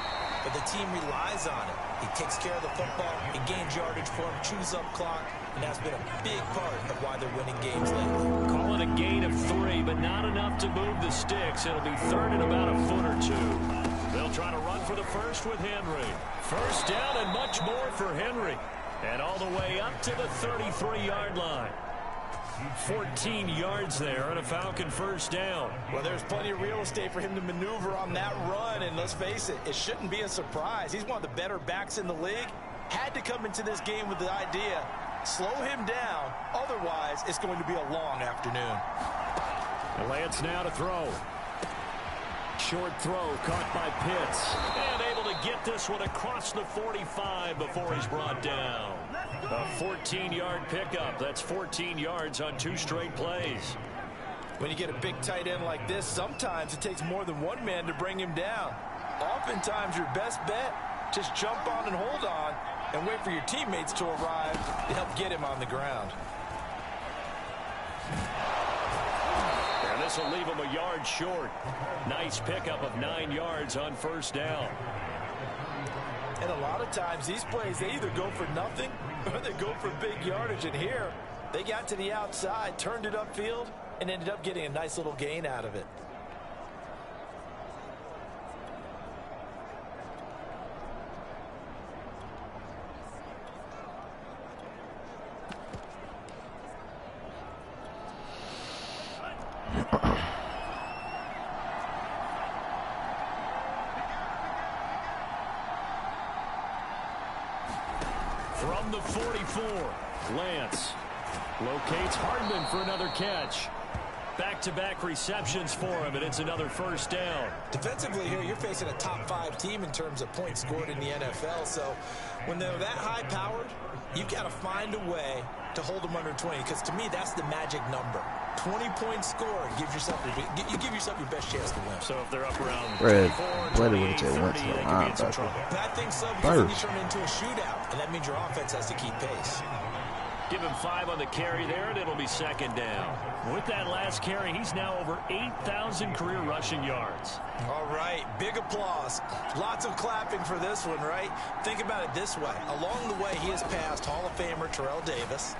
but the team relies on it. He takes care of the football, he gains yardage for him, chews up clock, and that's been a big part of why they're winning games lately. Call it a gain of 3, but not enough to move the sticks. It'll be third and about a foot or 2. They'll try to run for the first with Henry. First down and much more for Henry. And all the way up to the 33-yard line. 14 yards there and a Falcon first down. Well, there's plenty of real estate for him to maneuver on that run, and let's face it, it shouldn't be a surprise. He's one of the better backs in the league. Had to come into this game with the idea, slow him down, otherwise it's going to be a long afternoon. Lance now to throw. Short throw caught by Pitts. And able to get this one across the 45 before he's brought down. A 14-yard pickup. That's 14 yards on 2 straight plays. When you get a big tight end like this, sometimes it takes more than one man to bring him down. Oftentimes your best bet, just jump on and hold on and wait for your teammates to arrive to help get him on the ground. And this will leave him a yard short. Nice pickup of 9 yards on first down. And a lot of times these plays, they either go for nothing or they go for big yardage. And here, they got to the outside, turned it upfield, and ended up getting a nice little gain out of it. From the 44, Lance locates Hardman for another catch. Back-to-back receptions for him, and it's another first down. Defensively here, you're facing a top-5 team in terms of points scored in the NFL, so when they're that high-powered, you've got to find a way to hold them under 20, because to me, that's the magic number. 20-point score gives yourself you give yourself your best chance to win. So if they're up around Red, 24, bloody 28, 30, went to they the could be in some linebacker. trouble. And I think so, because then you turn it into a shootout, and that means your offense has to keep pace. Give him 5 on the carry there, and it'll be second down. With that last carry, he's now over 8,000 career rushing yards. All right, big applause. Lots of clapping for this one, right? Think about it this way. Along the way, he has passed Hall of Famer Terrell Davis.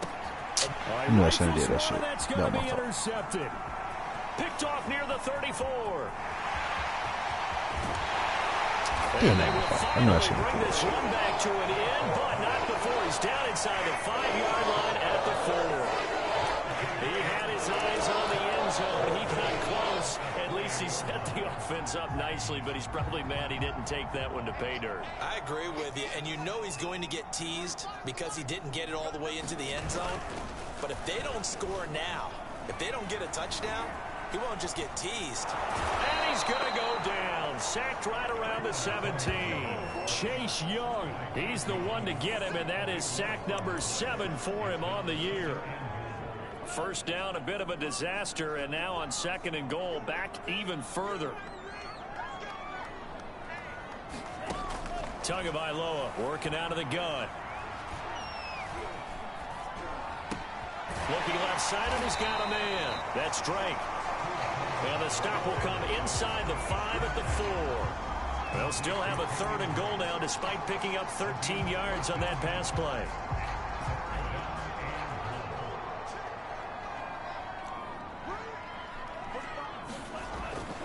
You know I shouldn't do that shit. That's Not going to my be fault. intercepted. Picked off near the 34. Damn, And they not my will fault. I know I finally shouldn't bring do that this shit. one back to an end, but not before he's down inside the 5-yard line at the 4. He had his eyes on the end zone. He got close. At least he set the offense up nicely, but he's probably mad he didn't take that one to pay dirt. I agree with you, and you know he's going to get teased because he didn't get it all the way into the end zone. But if they don't score now, if they don't get a touchdown, he won't just get teased. And he's going to go down. Sacked right around the 17. Chase Young, he's the one to get him, and that is sack number 7 for him on the year. First down, a bit of a disaster, and now on 2nd and goal, back even further. Tagovailoa working out of the gun. Looking left side, and he's got a man. That's Drake. And the stop will come inside the 5 at the 4. They'll still have a 3rd and goal now, despite picking up 13 yards on that pass play.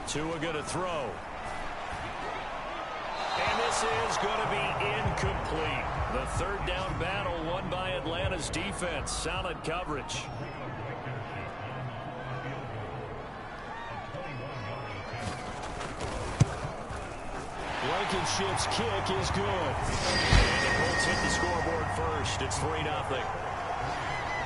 Tua going to throw. And this is going to be incomplete. The 3rd down battle won by Atlanta's defense. Solid coverage. Blankenship's kick is good. And the Colts hit the scoreboard first. It's 3-0.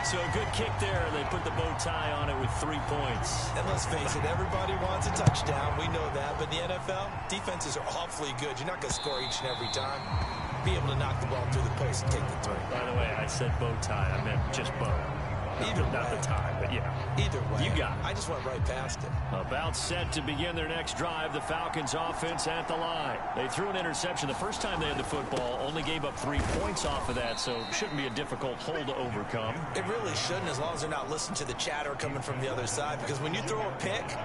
So a good kick there. They put the bow tie on it with 3 points. And let's face it, everybody wants a touchdown. We know that. But in the NFL, defenses are awfully good. You're not going to score each and every time. Be able to knock the ball through the post and take the 3. By the way, I said bow tie. I meant just bow. Not the tie, but yeah. Either way. You got it. I just went right past it. About set to begin their next drive, the Falcons offense at the line. They threw an interception the first time they had the football, only gave up 3 points off of that, so it shouldn't be a difficult hole to overcome. It really shouldn't, as long as they're not listening to the chatter coming from the other side, because when you throw a pick,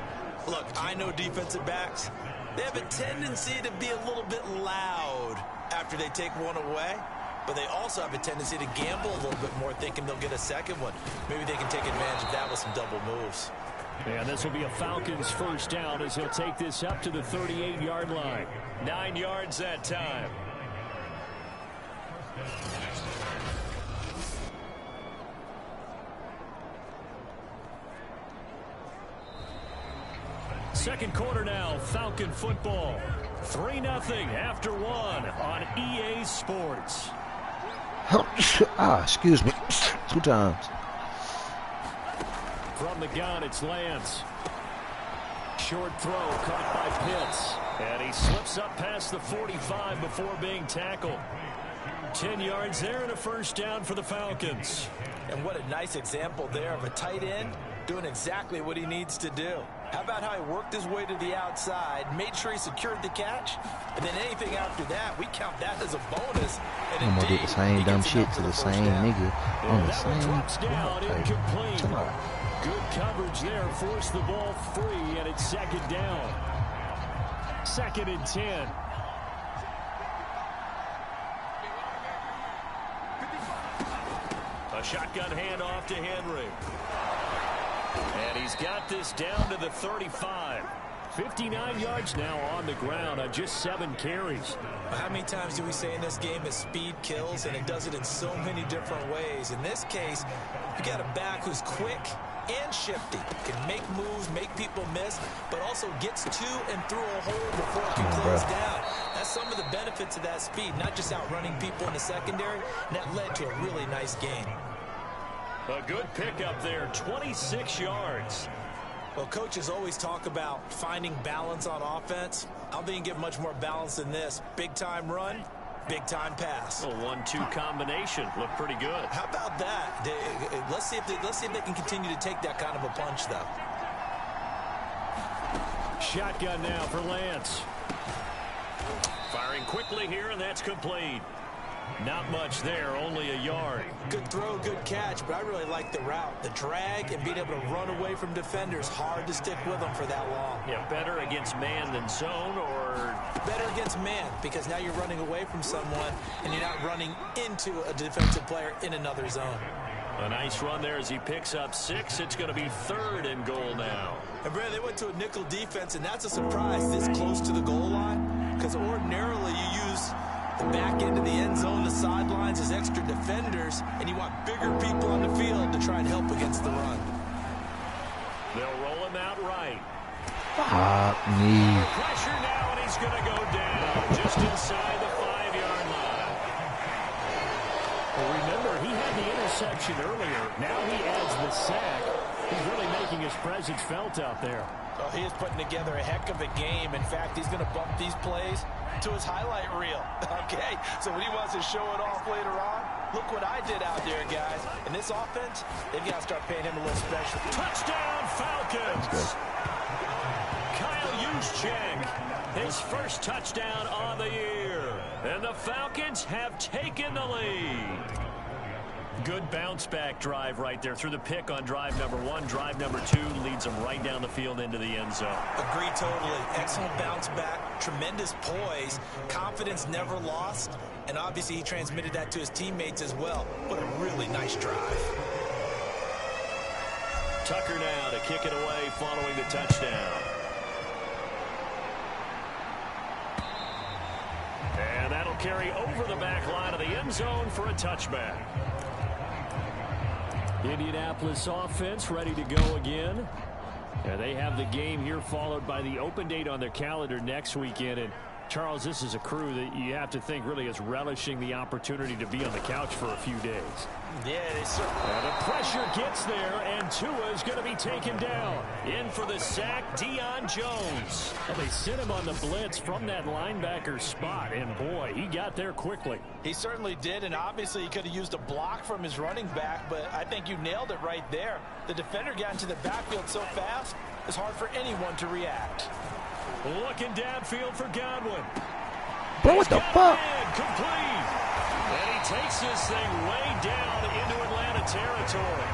look, I know defensive backs, They have a tendency to be a little bit loud after they take one away, but they also have a tendency to gamble a little bit more, thinking they'll get a second one. Maybe they can take advantage of that with some double moves. And this will be a Falcons first down as he'll take this up to the 38-yard line. 9 yards that time. Second quarter now, Falcon football. 3-0 after 1 on EA Sports. Excuse me. 2 times. From the gun, it's Lance. Short throw caught by Pitts. And he slips up past the 45 before being tackled. 10 yards there and a first down for the Falcons. And what a nice example there of a tight end doing exactly what he needs to do. How about how he worked his way to the outside, made sure he secured the catch, and then anything after that, we count that as a bonus. And I'm gonna do the same dumb shit to the same nigga on the same down, incomplete. Come on. Good coverage there, forced the ball free, and it's second down. 2nd and 10. A shotgun handoff to Henry. And he's got this down to the 35. 59 yards now on the ground on just 7 carries. How many times do we say in this game that speed kills, and it does it in so many different ways? In this case, you got a back who's quick and shifty, can make moves, make people miss, but also gets to and through a hole before it can close down. That's some of the benefits of that speed, not just outrunning people in the secondary, and that led to a really nice game. A good pickup there, 26 yards. Well, coaches always talk about finding balance on offense. I don't think you get much more balance than this. Big-time run, big-time pass. A 1-2 combination. Looked pretty good. How about that? Let's see if they can continue to take that kind of a punch, though. Shotgun now for Lance. Firing quickly here, and that's complete. Not much there, only a yard. Good throw, good catch, but I really like the route. The drag and being able to run away from defenders. Hard to stick with them for that long. Yeah, better against man than zone, or? Better against man, because now you're running away from someone, and you're not running into a defensive player in another zone. A nice run there as he picks up 6. It's going to be 3rd and goal now. And, Brad, they went to a nickel defense, and that's a surprise this close to the goal line, because ordinarily you use the back end of the end zone, the sidelines as extra defenders, and you want bigger people on the field to try and help against the run. They'll roll him out right. Pressure now, and he's going to go down just inside the 5-yard line. Well, remember, he had the interception earlier. Now he adds the sack. He's really making his presence felt out there. Oh, he is putting together a heck of a game. In fact, he's going to bump these plays to his highlight reel. Okay, so when he wants to show it off later on, look what I did out there, guys. In this offense, they've got to start paying him a little special. Touchdown, Falcons! Kyle Juszczyk, his first touchdown on the year. And the Falcons have taken the lead. Good bounce-back drive right there through the pick on drive number 1. Drive number 2 leads them right down the field into the end zone. Agree totally. Excellent bounce-back, tremendous poise, confidence never lost, and obviously he transmitted that to his teammates as well. What a really nice drive. Tucker now to kick it away following the touchdown. And that'll carry over the back line of the end zone for a touchback. Indianapolis offense ready to go again. And they have the game here followed by the open date on their calendar next weekend. And Charles, this is a crew that you have to think really is relishing the opportunity to be on the couch for a few days. Yeah, they certainly. And the pressure gets there, and Tua is going to be taken down. In for the sack, Deion Jones. Well, they sent him on the blitz from that linebacker spot, and boy, he got there quickly. He certainly did, and obviously he could have used a block from his running back, but I think you nailed it right there. The defender got into the backfield so fast, it's hard for anyone to react. Looking downfield for Godwin. Bro, what the fuck? Complete. And he takes this thing way down into Atlanta territory.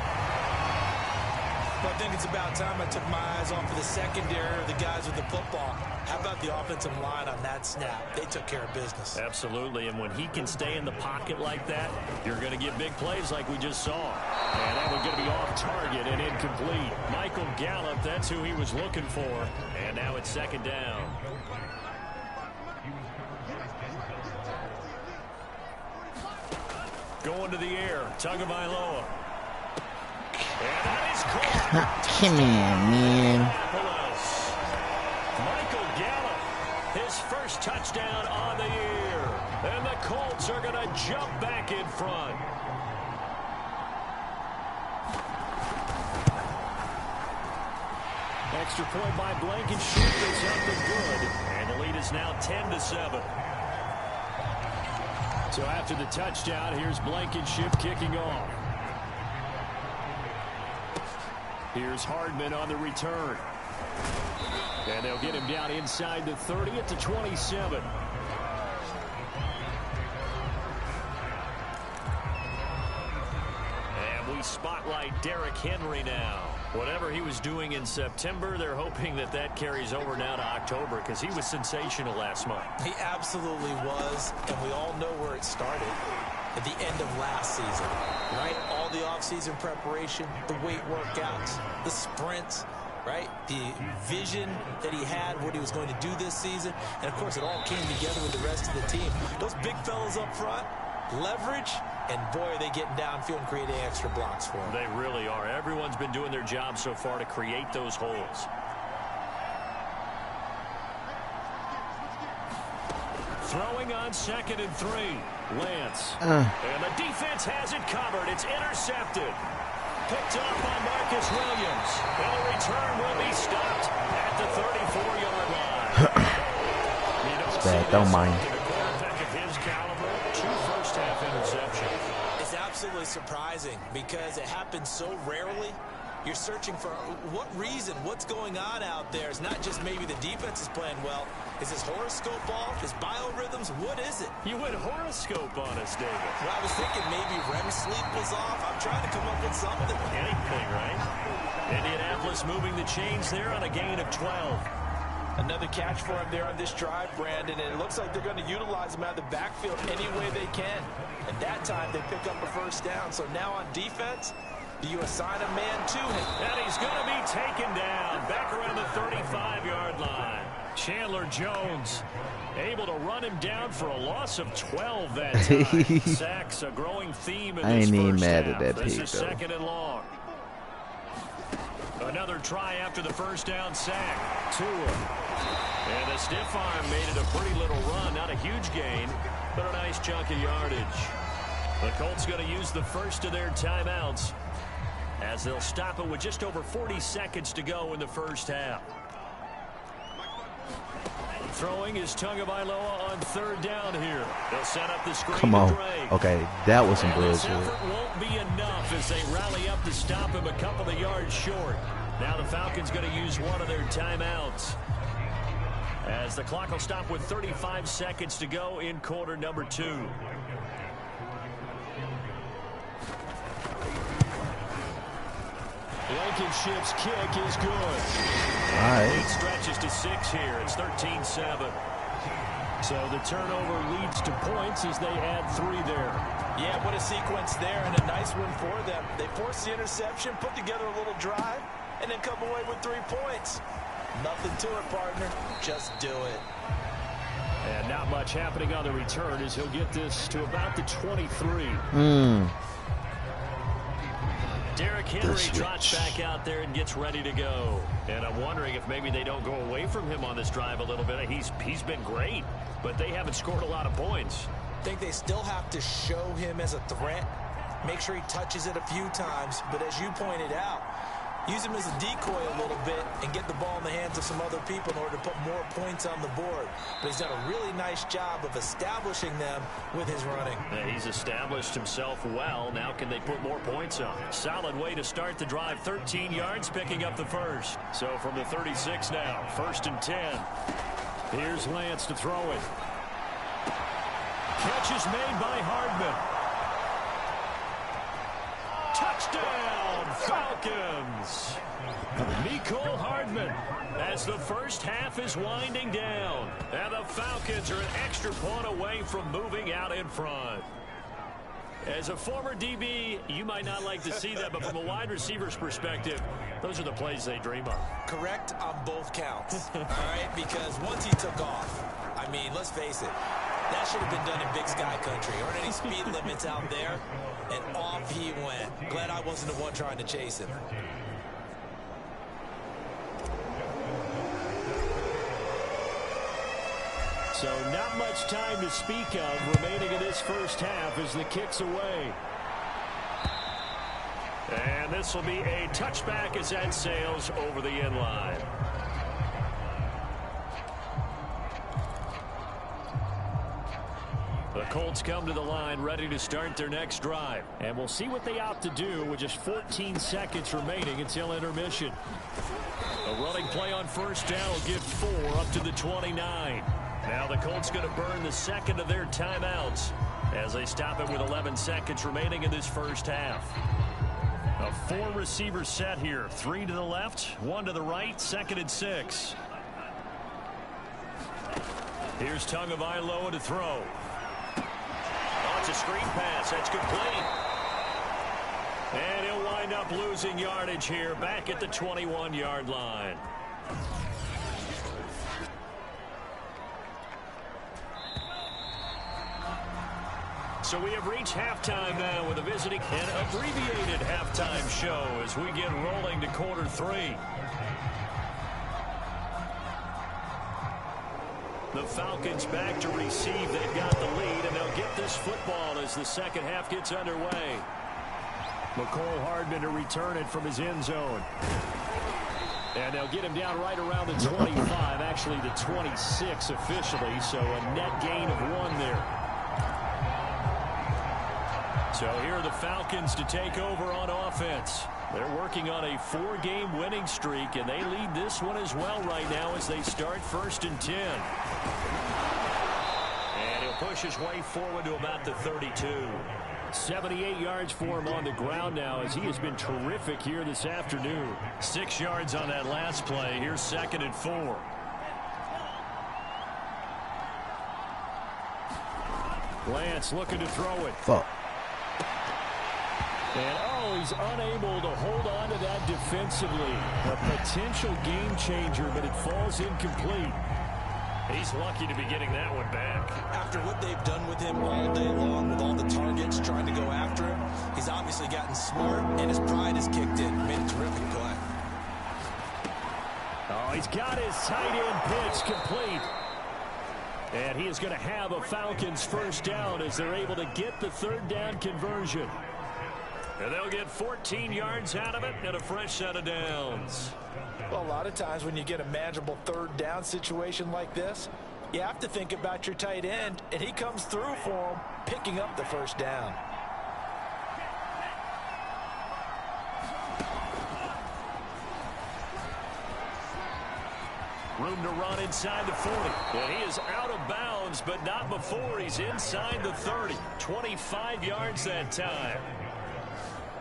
Well, I think it's about time I took my eyes off of the secondary or the guys with the football. How about the offensive line on that snap? They took care of business. Absolutely, and when he can stay in the pocket like that, you're going to get big plays like we just saw. And that one's going to be off target and incomplete. Michael Gallup, that's who he was looking for. And now it's second down. Going to the air, Tagovailoa. And that is caught. Come on, man. Michael Gallup, his first touchdown on the year. And the Colts are going to jump back in front. Extra point by Blankenship is up and good. And the lead is now 10-7. So after the touchdown, here's Blankenship kicking off. Here's Hardman on the return. And they'll get him down inside the 30 at the 27. And we spotlight Derrick Henry now. Whatever he was doing in September, they're hoping that that carries over now to October because he was sensational last month. He absolutely was, and we all know where it started. At the end of last season, right? All the offseason preparation, the weight workouts, the sprints, right? The vision that he had, what he was going to do this season. And, of course, it all came together with the rest of the team. Those big fellas up front, leverage, and, boy, are they getting downfield and creating extra blocks for him. They really are. Everyone's been doing their job so far to create those holes. Throwing on 2nd and 3. Lance. And the defense has it covered. It's intercepted. Picked up by Marcus Williams. And the return will be stopped at the 34-yard line. It's bad. Don't mind. It's absolutely surprising because it happens so rarely. You're searching for what reason, what's going on out there. It's not just maybe the defense is playing well. Is his horoscope off? His biorhythms? What is it? You went horoscope on us, David. Well, I was thinking maybe REM sleep was off. I'm trying to come up with something. Anything, right? Indianapolis moving the chains there on a gain of 12. Another catch for him there on this drive, Brandon, and it looks like they're going to utilize him out of the backfield any way they can. At that time, they pick up a first down. So now on defense, do you assign a man to him? And he's going to be taken down back around the 35-yard line. Chandler Jones able to run him down for a loss of 12 that time. Sacks a growing theme in this first half. This is 2nd and long. Another try after the first down sack. Tua. And the stiff arm made it a pretty little run. Not a huge gain, but a nice chunk of yardage. The Colts going to use the first of their timeouts as they'll stop it with just over 40 seconds to go in the first half. Throwing is Tagovailoa on 3rd down here. They'll set up the screen. Come on. Okay, that was some bullshit. This effort won't be enough as they rally up to stop him a couple of yards short. Now the Falcons going to use one of their timeouts as the clock will stop with 35 seconds to go in quarter number 2. Blankenship's kick is good. All right. It stretches to 6 here. It's 13-7. So the turnover leads to points as they add 3 there. Yeah, what a sequence there and a nice one for them. They force the interception, put together a little drive, and then come away with 3 points. Nothing to it, partner. Just do it. And not much happening on the return as he'll get this to about the 23. Derrick Henry trots back out there and gets ready to go. And I'm wondering if maybe they don't go away from him on this drive a little bit. He's been great, but they haven't scored a lot of points. I think they still have to show him as a threat. Make sure he touches it a few times. But as you pointed out, use him as a decoy a little bit and get the ball in the hands of some other people in order to put more points on the board. But he's done a really nice job of establishing them with his running. Yeah, he's established himself well. Now can they put more points on? Solid way to start the drive. 13 yards, picking up the first. So from the 36 now, 1st and 10. Here's Lance to throw it. Catch is made by Hardman. Touchdown, Falcons. Mecole Hardman as the first half is winding down. And the Falcons are an extra point away from moving out in front. As a former DB, you might not like to see that, but from a wide receiver's perspective, those are the plays they dream of. Correct on both counts, all right? Because once he took off, I mean, let's face it, that should have been done in Big Sky country. Aren't any speed limits out there? And off he went. Glad I wasn't the one trying to chase him. So not much time to speak of remaining in this first half as the kick's away. And this will be a touchback as that sails over the end line. The Colts come to the line ready to start their next drive. And we'll see what they opt to do with just 14 seconds remaining until intermission. A running play on first down will give 4 up to the 29. Now the Colts going to burn the second of their timeouts as they stop it with 11 seconds remaining in this first half. A 4-receiver set here. 3 to the left, 1 to the right, 2nd and 6. Here's Tagovailoa to throw. Oh, it's a screen pass. That's complete. And he'll wind up losing yardage here back at the 21-yard line. So we have reached halftime now with a visiting and abbreviated halftime show as we get rolling to quarter 3. The Falcons back to receive. They've got the lead, and they'll get this football as the second half gets underway. Mecole Hardman to return it from his end zone. And they'll get him down right around the 25, actually the 26 officially, so a net gain of 1 there. So here are the Falcons to take over on offense. They're working on a 4-game winning streak, and they lead this one as well right now as they start 1st and 10. And he'll push his way forward to about the 32. 78 yards for him on the ground now as he has been terrific here this afternoon. 6 yards on that last play. Here's 2nd and 4. Lance looking to throw it. Fuck. And, oh, he's unable to hold on to that defensively. A potential game changer, but it falls incomplete. He's lucky to be getting that one back. After what they've done with him all day long, with all the targets trying to go after him, he's obviously gotten smart, and his pride has kicked in. Made a terrific play. Oh, he's got his tight end pitch complete. And he is going to have a Falcons first down as they're able to get the 3rd down conversion. And they'll get 14 yards out of it and a fresh set of downs. Well, a lot of times when you get a manageable 3rd down situation like this, you have to think about your tight end, and he comes through for him, picking up the first down. Room to run inside the 40. And he is out of bounds, but not before he's inside the 30. 25 yards that time.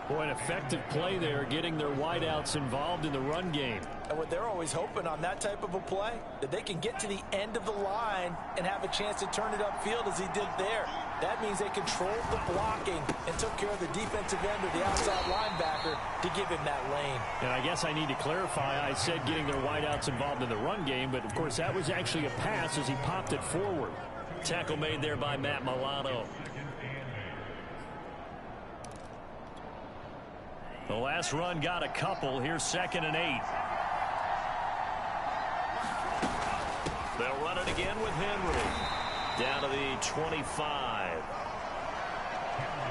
Boy, an effective play there, getting their wideouts involved in the run game. And what they're always hoping on that type of a play, that they can get to the end of the line and have a chance to turn it upfield as he did there. That means they controlled the blocking and took care of the defensive end or the outside linebacker to give him that lane. And I guess I need to clarify, I said getting their wideouts involved in the run game, but of course that was actually a pass as he popped it forward. Tackle made there by Matt Milano. The last run got a couple. Here's 2nd and 8. They'll run it again with Henry. Down to the 25.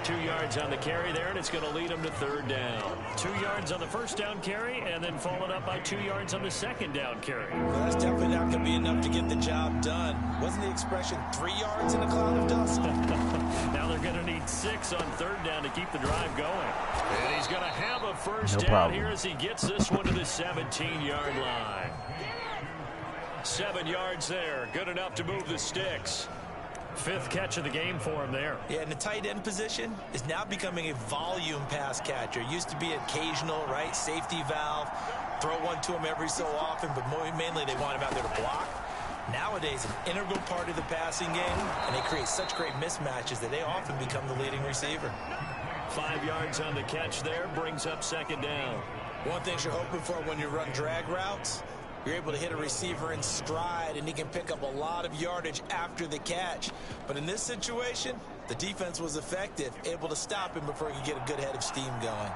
2 yards on the carry there, and it's going to lead them to 3rd down. 2 yards on the first down carry, and then followed up by 2 yards on the 2nd down carry. Well, that's definitely not going to be enough to get the job done. Wasn't the expression 3 yards in a cloud of dust? Now they're going to need 6 on 3rd down to keep the drive going. And he's going to have a first down problem here as he gets this one to the 17-yard line. 7 yards there. Good enough to move the sticks. 5th catch of the game for him there. Yeah, and the tight end position is now becoming a volume pass catcher. Used to be occasional, right? Safety valve. Throw one to him every so often, but mainly they want him out there to block. Nowadays, an integral part of the passing game, and they create such great mismatches that they often become the leading receiver. 5 yards on the catch there, brings up 2nd down. One thing you're hoping for when you run drag routes, you're able to hit a receiver in stride, and he can pick up a lot of yardage after the catch. But in this situation, the defense was effective, able to stop him before he could get a good head of steam going.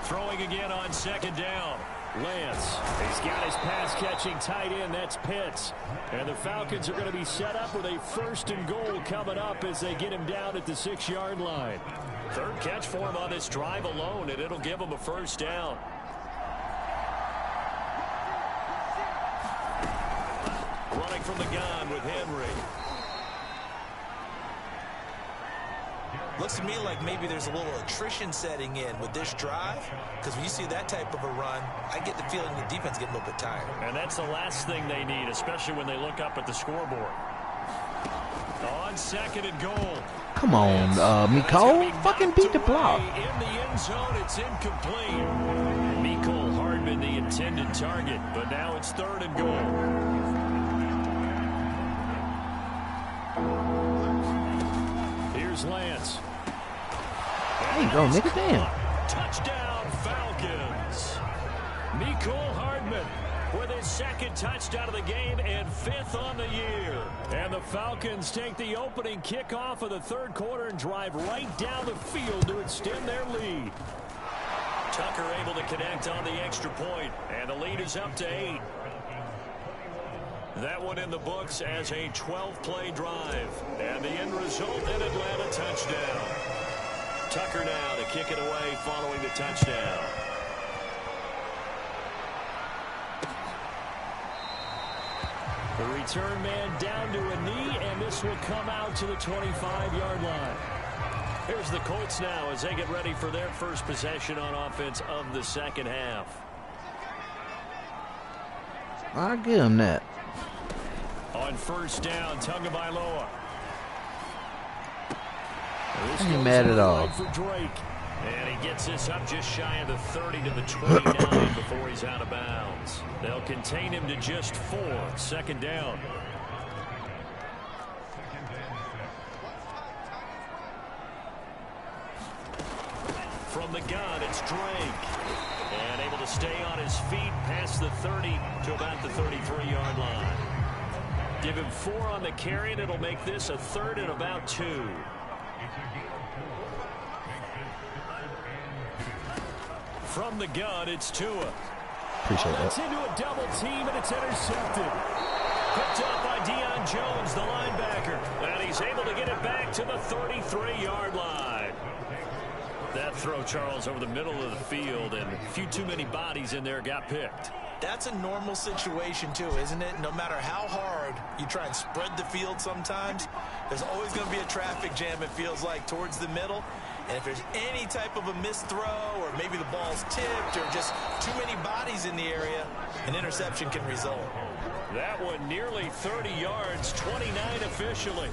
Throwing again on 2nd down. Lance, he's got his pass-catching tight end. That's Pitts. And the Falcons are going to be set up with a 1st and goal coming up as they get him down at the 6-yard line. 3rd catch for him on this drive alone, and it'll give him a 1st down. Running from the gun with Henry. Looks to me like maybe there's a little attrition setting in with this drive, because when you see that type of a run, I get the feeling the defense getting a little bit tired. And that's the last thing they need, especially when they look up at the scoreboard. On 2nd and goal. Come on, Mecole. Fucking beat the block. In the end zone, it's incomplete. Mecole Hardman, the intended target, but now it's 3rd and goal. Here's Lance. There you go, nigga. Damn. Touchdown, Falcons. Mecole Hardman with his 2nd touchdown of the game and 5th on the year. And the Falcons take the opening kickoff of the 3rd quarter and drive right down the field to extend their lead. Tucker able to connect on the extra point, and the lead is up to 8. That one in the books as a 12-play drive. And the end result, an Atlanta touchdown. Tucker now to kick it away following the touchdown. The return man down to a knee, and this will come out to the 25-yard line. Here's the Colts now as they get ready for their first possession on offense of the 2nd half. I'll give him that. On 1st down, Tagovailoa. I ain't mad at all. For Drake. And he gets this up just shy of the 30 to the 29 before he's out of bounds. They'll contain him to just 4. 2nd down. From the gun, it's Drake. And able to stay on his feet past the 30 to about the 33-yard line. Give him 4 on the carry, and it'll make this a 3rd and about 2. From the gun, it's Tua. Appreciate that. It's into a double team, and it's intercepted. Picked up by Deion Jones, the linebacker. And he's able to get it back to the 33-yard line. That throw, Charles, over the middle of the field, and a few too many bodies in there got picked. That's a normal situation, too, isn't it? No matter how hard you try and spread the field sometimes, there's always going to be a traffic jam, it feels like, towards the middle. And if there's any type of a missed throw, or maybe the ball's tipped, or just too many bodies in the area, an interception can result. That one nearly 30 yards, 29 officially.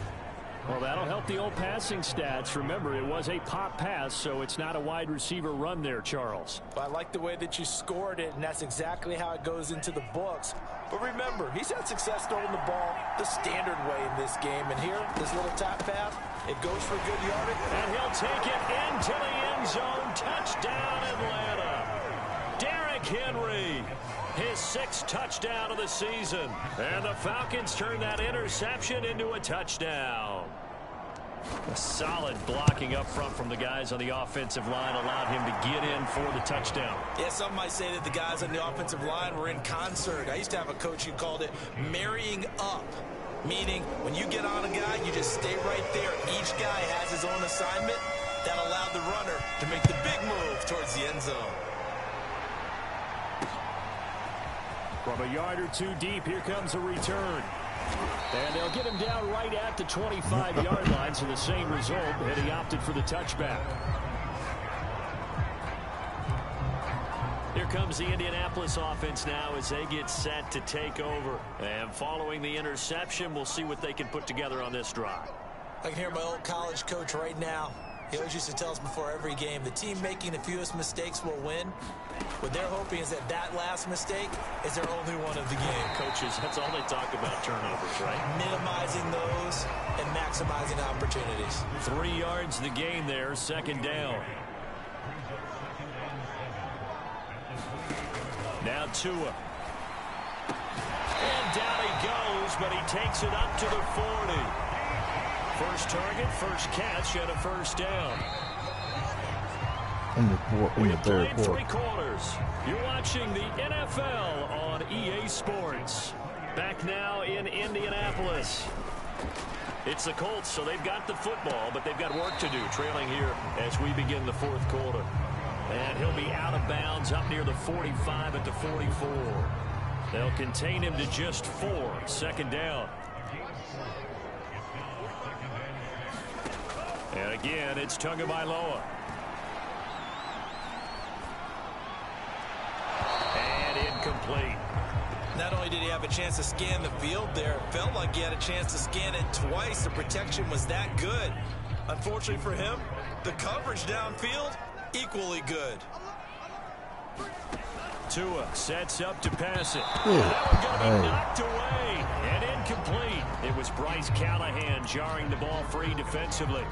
Well, that'll help the old passing stats. Remember, it was a pop pass, so it's not a wide receiver run there, Charles. I like the way that you scored it, and that's exactly how it goes into the books. But remember, he's had success throwing the ball the standard way in this game. And here, this little tap pass, it goes for good yardage. And he'll take it into the end zone. Touchdown, Atlanta. Derrick Henry, his 6th touchdown of the season. And the Falcons turn that interception into a touchdown. A solid blocking up front from the guys on the offensive line allowed him to get in for the touchdown. Yeah, some might say that the guys on the offensive line were in concert. I used to have a coach who called it marrying up, meaning when you get on a guy, you just stay right there. Each guy has his own assignment. That allowed the runner to make the big move towards the end zone. From a yard or 2 deep, here comes a return. And they'll get him down right at the 25-yard line, so the same result, and he opted for the touchback. Here comes the Indianapolis offense now as they get set to take over. And following the interception, we'll see what they can put together on this drive. I can hear my old college coach right now. He always used to tell us before every game, the team making the fewest mistakes will win. What they're hoping is that last mistake is their only one of the game. Coaches, that's all they talk about, turnovers, right? Minimizing those and maximizing opportunities. 3 yards the gain there, second down. Now Tua. And down he goes, but he takes it up to the 40. First target, first catch, and a first down. In the third quarter. 3 quarters. You're watching the NFL on EA Sports. Back now in Indianapolis. It's the Colts, so they've got the football, but they've got work to do, trailing here as we begin the fourth quarter. And he'll be out of bounds up near the 45 at the 44. They'll contain him to just 4. Second down. And again, it's Tagovailoa. And incomplete. Not only did he have a chance to scan the field there, it felt like he had a chance to scan it twice. The protection was that good. Unfortunately for him, the coverage downfield, equally good. Tua sets up to pass it. That one going to be knocked away and incomplete. It was Bryce Callahan jarring the ball free defensively.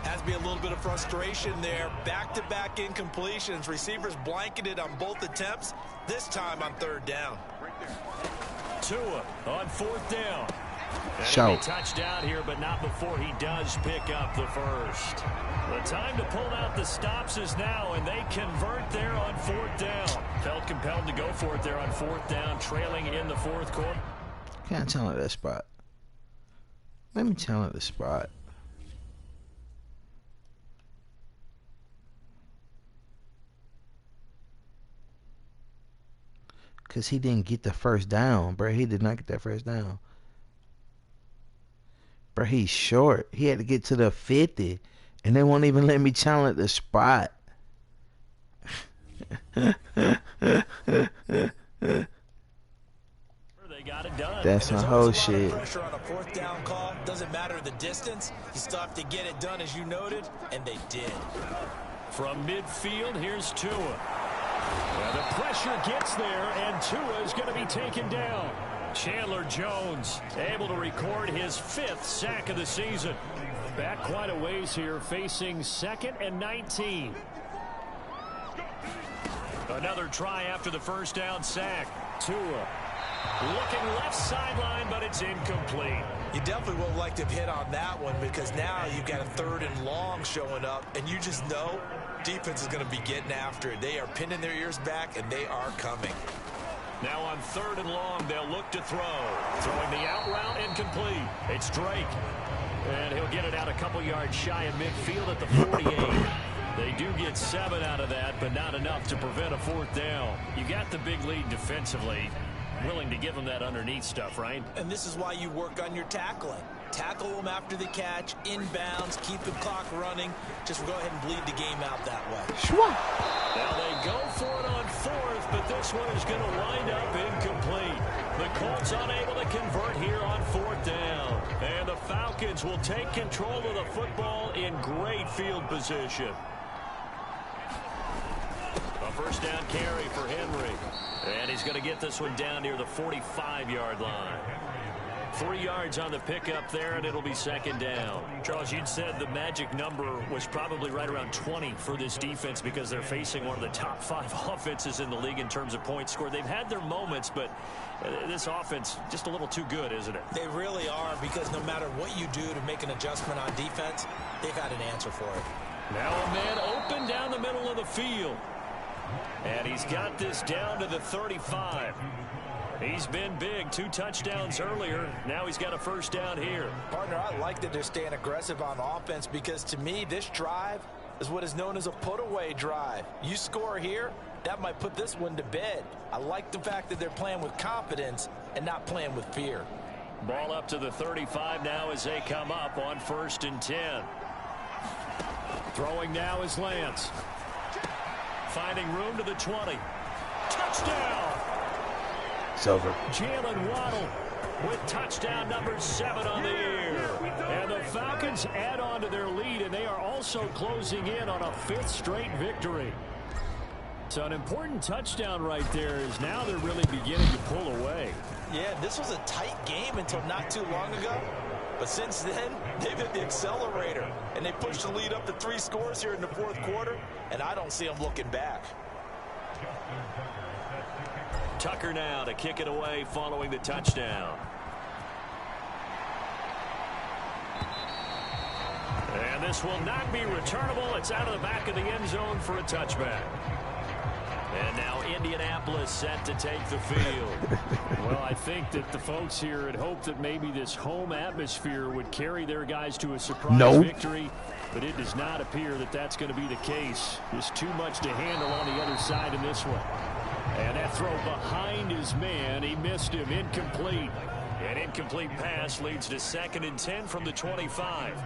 Has to be a little bit of frustration there. Back-to-back incompletions. Receivers blanketed on both attempts, this time on third down. Tua on fourth down. Shout. He touched out here, but not before he does pick up the first. The time to pull out the stops is now, and they convert there on fourth down. Felt compelled to go for it there on fourth down, trailing in the fourth quarter. Can't challenge that spot. Let me challenge the spot. Because he didn't get the first down, bro. He did not get that first down. Bro, he's short. He had to get to the 50, and they won't even let me challenge the spot. They got it done. That's some whole shit. Pressure on a fourth down call. Doesn't matter the distance. You still have to get it done, as you noted, and they did. From midfield, here's Tua. Well, the pressure gets there, and Tua is going to be taken down. Chandler Jones able to record his 5th sack of the season. Back quite a ways here, facing 2nd and 19. Another try after the first down sack. Tua looking left sideline, but it's incomplete. You definitely would like to hit on that one, because now you've got a 3rd and long showing up, and you just know defense is going to be getting after it. They are pinning their ears back, and they are coming. Now on 3rd and long, they'll look to throw. Throwing the out route, incomplete. It's Drake. And he'll get it out a couple yards shy of midfield at the 48. They do get 7 out of that, but not enough to prevent a 4th down. You got the big lead defensively. Willing to give them that underneath stuff, right? And this is why you work on your tackling. Tackle them after the catch, inbounds, keep the clock running. Just go ahead and bleed the game out that way. Now they go for it on 4th, but this one is going to wind up incomplete. The Colts unable to convert here on 4th down. And the Falcons will take control of the football in great field position. A first down carry for Henry. And he's going to get this one down near the 45-yard line. 3 yards on the pickup there, and it'll be 2nd down. Charles, you'd said the magic number was probably right around 20 for this defense because they're facing one of the top 5 offenses in the league in terms of points scored. They've had their moments, but this offense just a little too good, isn't it? They really are, because no matter what you do to make an adjustment on defense, they've got an answer for it. Now a man open down the middle of the field. And he's got this down to the 35. He's been big. 2 touchdowns earlier. Now he's got a first down here. Partner, I like that they're staying aggressive on offense, because to me, this drive is what is known as a put-away drive. You score here, that might put this one to bed. I like the fact that they're playing with confidence and not playing with fear. Ball up to the 35 now as they come up on 1st and 10. Throwing now is Lance. Finding room to the 20. touchdown. It's over. Jalen Waddle with touchdown number 7 on the year. And the Falcons add on to their lead, and they are also closing in on a 5th straight victory. So an important touchdown right there is now they're really beginning to pull away. Yeah, this was a tight game until not too long ago. But since then, they've hit the accelerator, and they pushed the lead up to 3 scores here in the 4th quarter, and I don't see them looking back. Tucker now to kick it away following the touchdown. And this will not be returnable. It's out of the back of the end zone for a touchback. And now Indianapolis set to take the field. Well, I think that the folks here had hoped that maybe this home atmosphere would carry their guys to a surprise victory, but it does not appear that that's going to be the case. Just too much to handle on the other side in this one. And that throw behind his man, he missed him, incomplete. An incomplete pass leads to 2nd and 10 from the 25.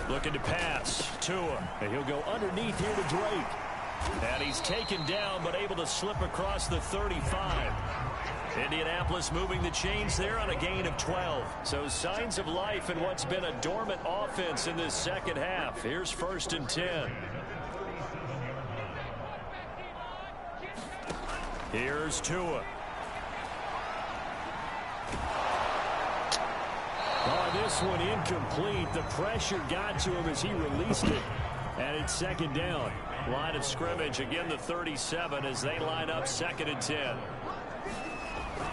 Looking to pass. Tua. And he'll go underneath here to Drake. And he's taken down but able to slip across the 35. Indianapolis moving the chains there on a gain of 12. So signs of life in what's been a dormant offense in this second half. Here's 1st and 10. Here's Tua. Oh, this one incomplete. The pressure got to him as he released it. And it's 2nd down. Line of scrimmage, again the 37 as they line up 2nd and 10.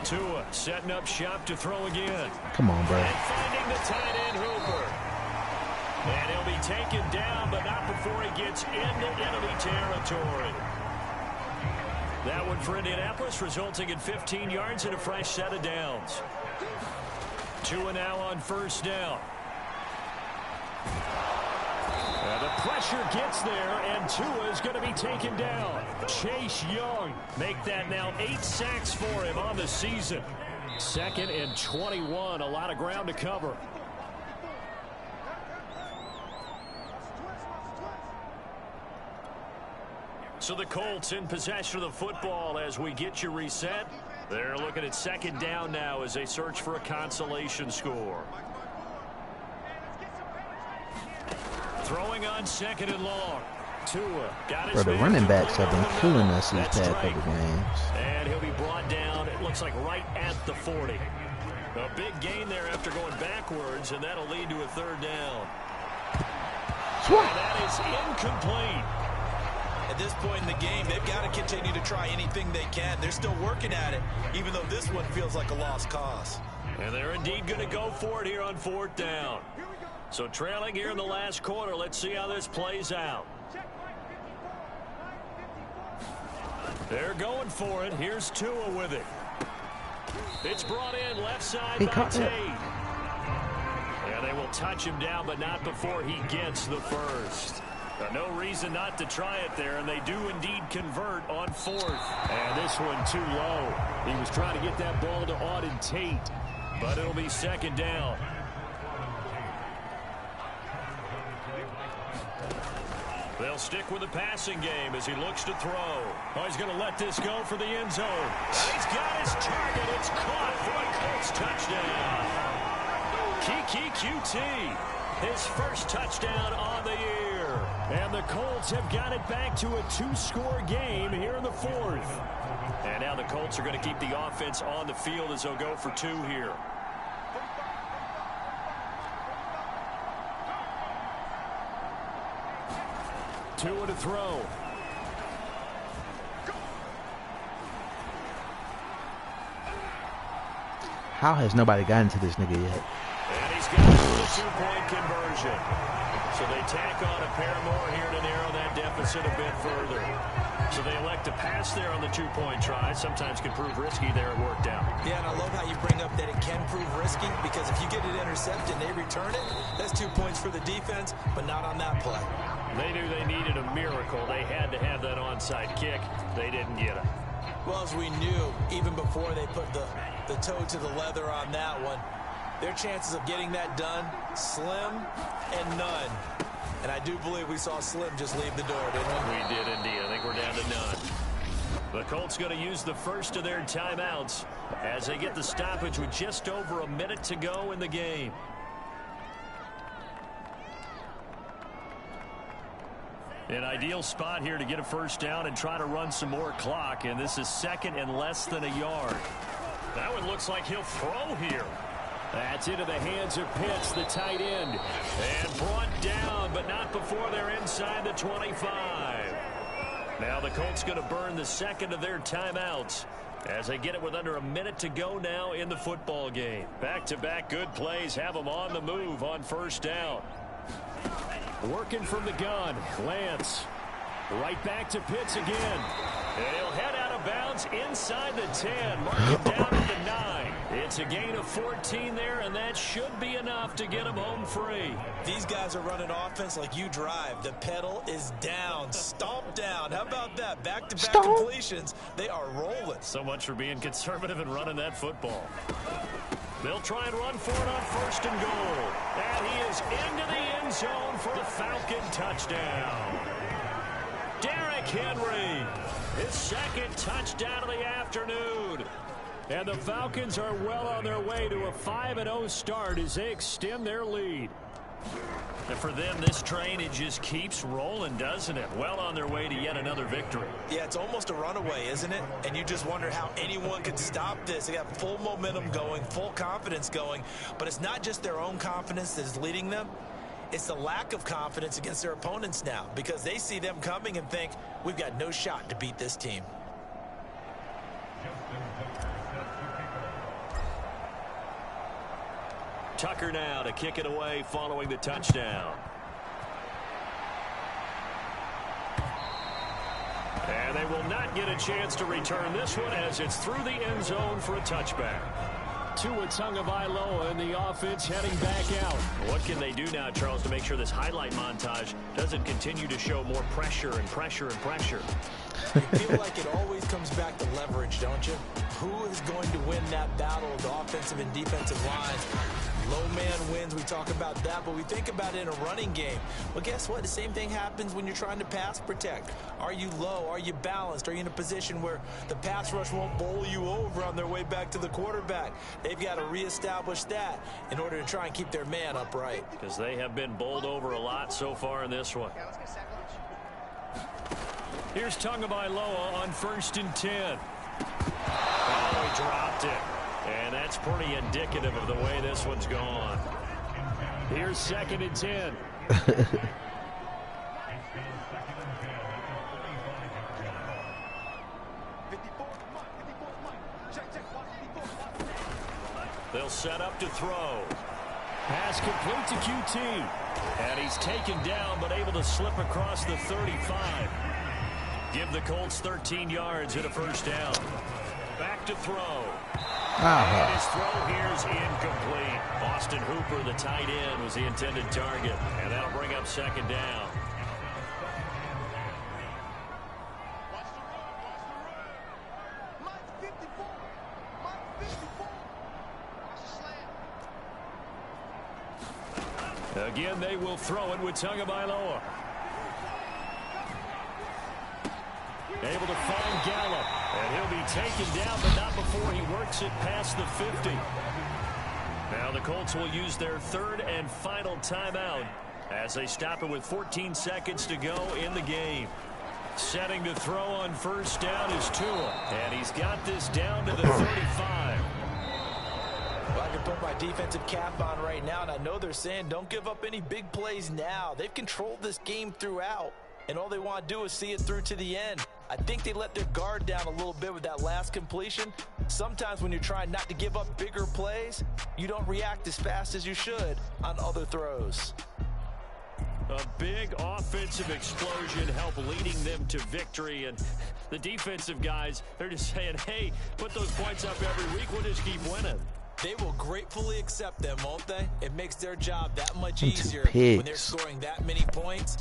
Tua setting up shop to throw again. Come on, bro. And finding the tight end Hooper. And he'll be taken down, but not before he gets into enemy territory. That one for Indianapolis, resulting in 15 yards and a fresh set of downs. Tua now on 1st down. The pressure gets there, and Tua is going to be taken down. Chase Young make that now 8 sacks for him on the season. 2nd and 21, a lot of ground to cover. So the Colts in possession of the football as we get you reset. They're looking at 2nd down now as they search for a consolation score. Throwing on 2nd and long. Tua got his Bro, the running backs have been killing us these past couple games. And he'll be brought down, it looks like right at the 40. A big gain there after going backwards, and that'll lead to a 3rd down. And that is incomplete. At this point in the game, they've got to continue to try anything they can. They're still working at it, even though this one feels like a lost cause. And they're indeed going to go for it here on 4th down. So trailing here in the last quarter, let's see how this plays out. They're going for it. Here's Tua with it. It's brought in left side by Tate. And they will touch him down, but not before he gets the 1st. No reason not to try it there, and they do indeed convert on 4th. And this one too low. He was trying to get that ball to Auden Tate. But it'll be 2nd down. They'll stick with the passing game as he looks to throw. Oh, he's going to let this go for the end zone. He's got his target. It's caught for a Colts touchdown. Kiki QT, his 1st touchdown on the year. And the Colts have got it back to a 2-score game here in the 4th. And now the Colts are going to keep the offense on the field as they'll go for 2 here. Tua to throw. How has nobody gotten to this nigga yet? And he's got the 2-point conversion. So they tack on a pair more here to narrow that deficit a bit further. So they elect to pass there on the 2-point try. Sometimes can prove risky there. It worked out. Yeah, and I love how you bring up that it can prove risky, because if you get it intercepted and they return it, that's 2 points for the defense, but not on that play. They knew they needed a miracle. They had to have that onside kick. They didn't get it. Well, as we knew, even before they put the toe to the leather on that one, their chances of getting that done, slim and none. And I do believe we saw Slim just leave the door, didn't we? We did indeed. I think we're down to none. The Colts going to use the first of their timeouts as they get the stoppage with just over a minute to go in the game. An ideal spot here to get a first down and try to run some more clock, and this is second and less than a yard. That one looks like he'll throw here. That's into the hands of Pitts, the tight end. And brought down, but not before they're inside the 25. Now the Colts going to burn the second of their timeouts as they get it with under a minute to go now in the football game. Back-to-back good plays have them on the move on first down. Working from the gun, Lance. Right back to Pitts again. And he'll head out of bounds inside the 10. Mark it down at the 9. It's a gain of 14 there, and that should be enough to get him home free. These guys are running offense like you drive. The pedal is down, stomped down. How about that? Back-to-back completions. They are rolling. So much for being conservative and running that football. They'll try and run for it on first and goal. And he is into the end zone for a Falcon touchdown. Derrick Henry, his second touchdown of the afternoon. And the Falcons are well on their way to a 5-0 start as they extend their lead. And for them, this train, it just keeps rolling, doesn't it? Well on their way to yet another victory. Yeah, it's almost a runaway, isn't it? And you just wonder how anyone could stop this. They got full momentum going, full confidence going. But it's not just their own confidence that is leading them. It's the lack of confidence against their opponents now because they see them coming and think, we've got no shot to beat this team. Tucker now to kick it away following the touchdown. And they will not get a chance to return this one as it's through the end zone for a touchback. Tua Tagovailoa and the offense heading back out. What can they do now, Charles, to make sure this highlight montage doesn't continue to show more pressure and pressure and pressure? You feel like it always comes back to leverage, don't you? Who is going to win that battle of the offensive and defensive lines? Low man wins, we talk about that, but we think about it in a running game. Well, guess what? The same thing happens when you're trying to pass protect. Are you low? Are you balanced? Are you in a position where the pass rush won't bowl you over on their way back to the quarterback? They've got to reestablish that in order to try and keep their man upright. Because they have been bowled over a lot so far in this one. Here's Tagovailoa on 1st and 10. Oh, he dropped it. And that's pretty indicative of the way this one's gone. Here's 2nd and 10. They'll set up to throw. Pass complete to QT. And he's taken down but able to slip across the 35. Give the Colts 13 yards and a first down. Back to throw. And his throw here is incomplete. Austin Hooper, the tight end, was the intended target. And that'll bring up 2nd down. Again, they will throw it with Tagovailoa. Able to find Gallup. And he'll be taken down, but not before he works it past the 50. Now the Colts will use their 3rd and final timeout as they stop it with 14 seconds to go in the game. Setting to throw on first down is Tua. And he's got this down to the 35. Well, I can put my defensive cap on right now, and I know they're saying don't give up any big plays now. They've controlled this game throughout, and all they want to do is see it through to the end. I think they let their guard down a little bit with that last completion. Sometimes when you're trying not to give up bigger plays, you don't react as fast as you should on other throws. A big offensive explosion helped leading them to victory, and the defensive guys, they're just saying, hey, put those points up every week, we'll just keep winning. They will gratefully accept them, won't they? It makes their job that much easier when they're scoring that many points.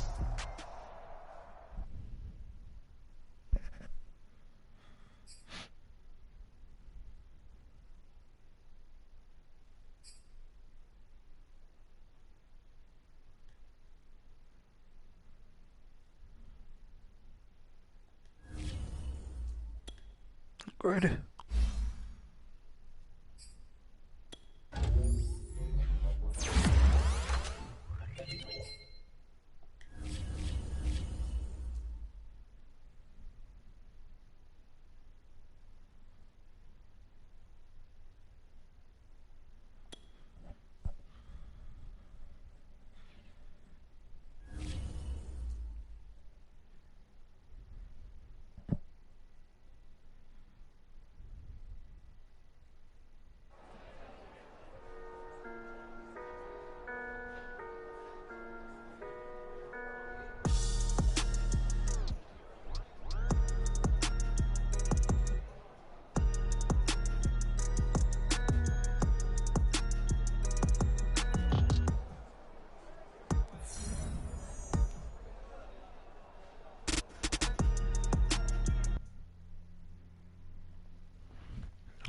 Good.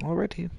Already.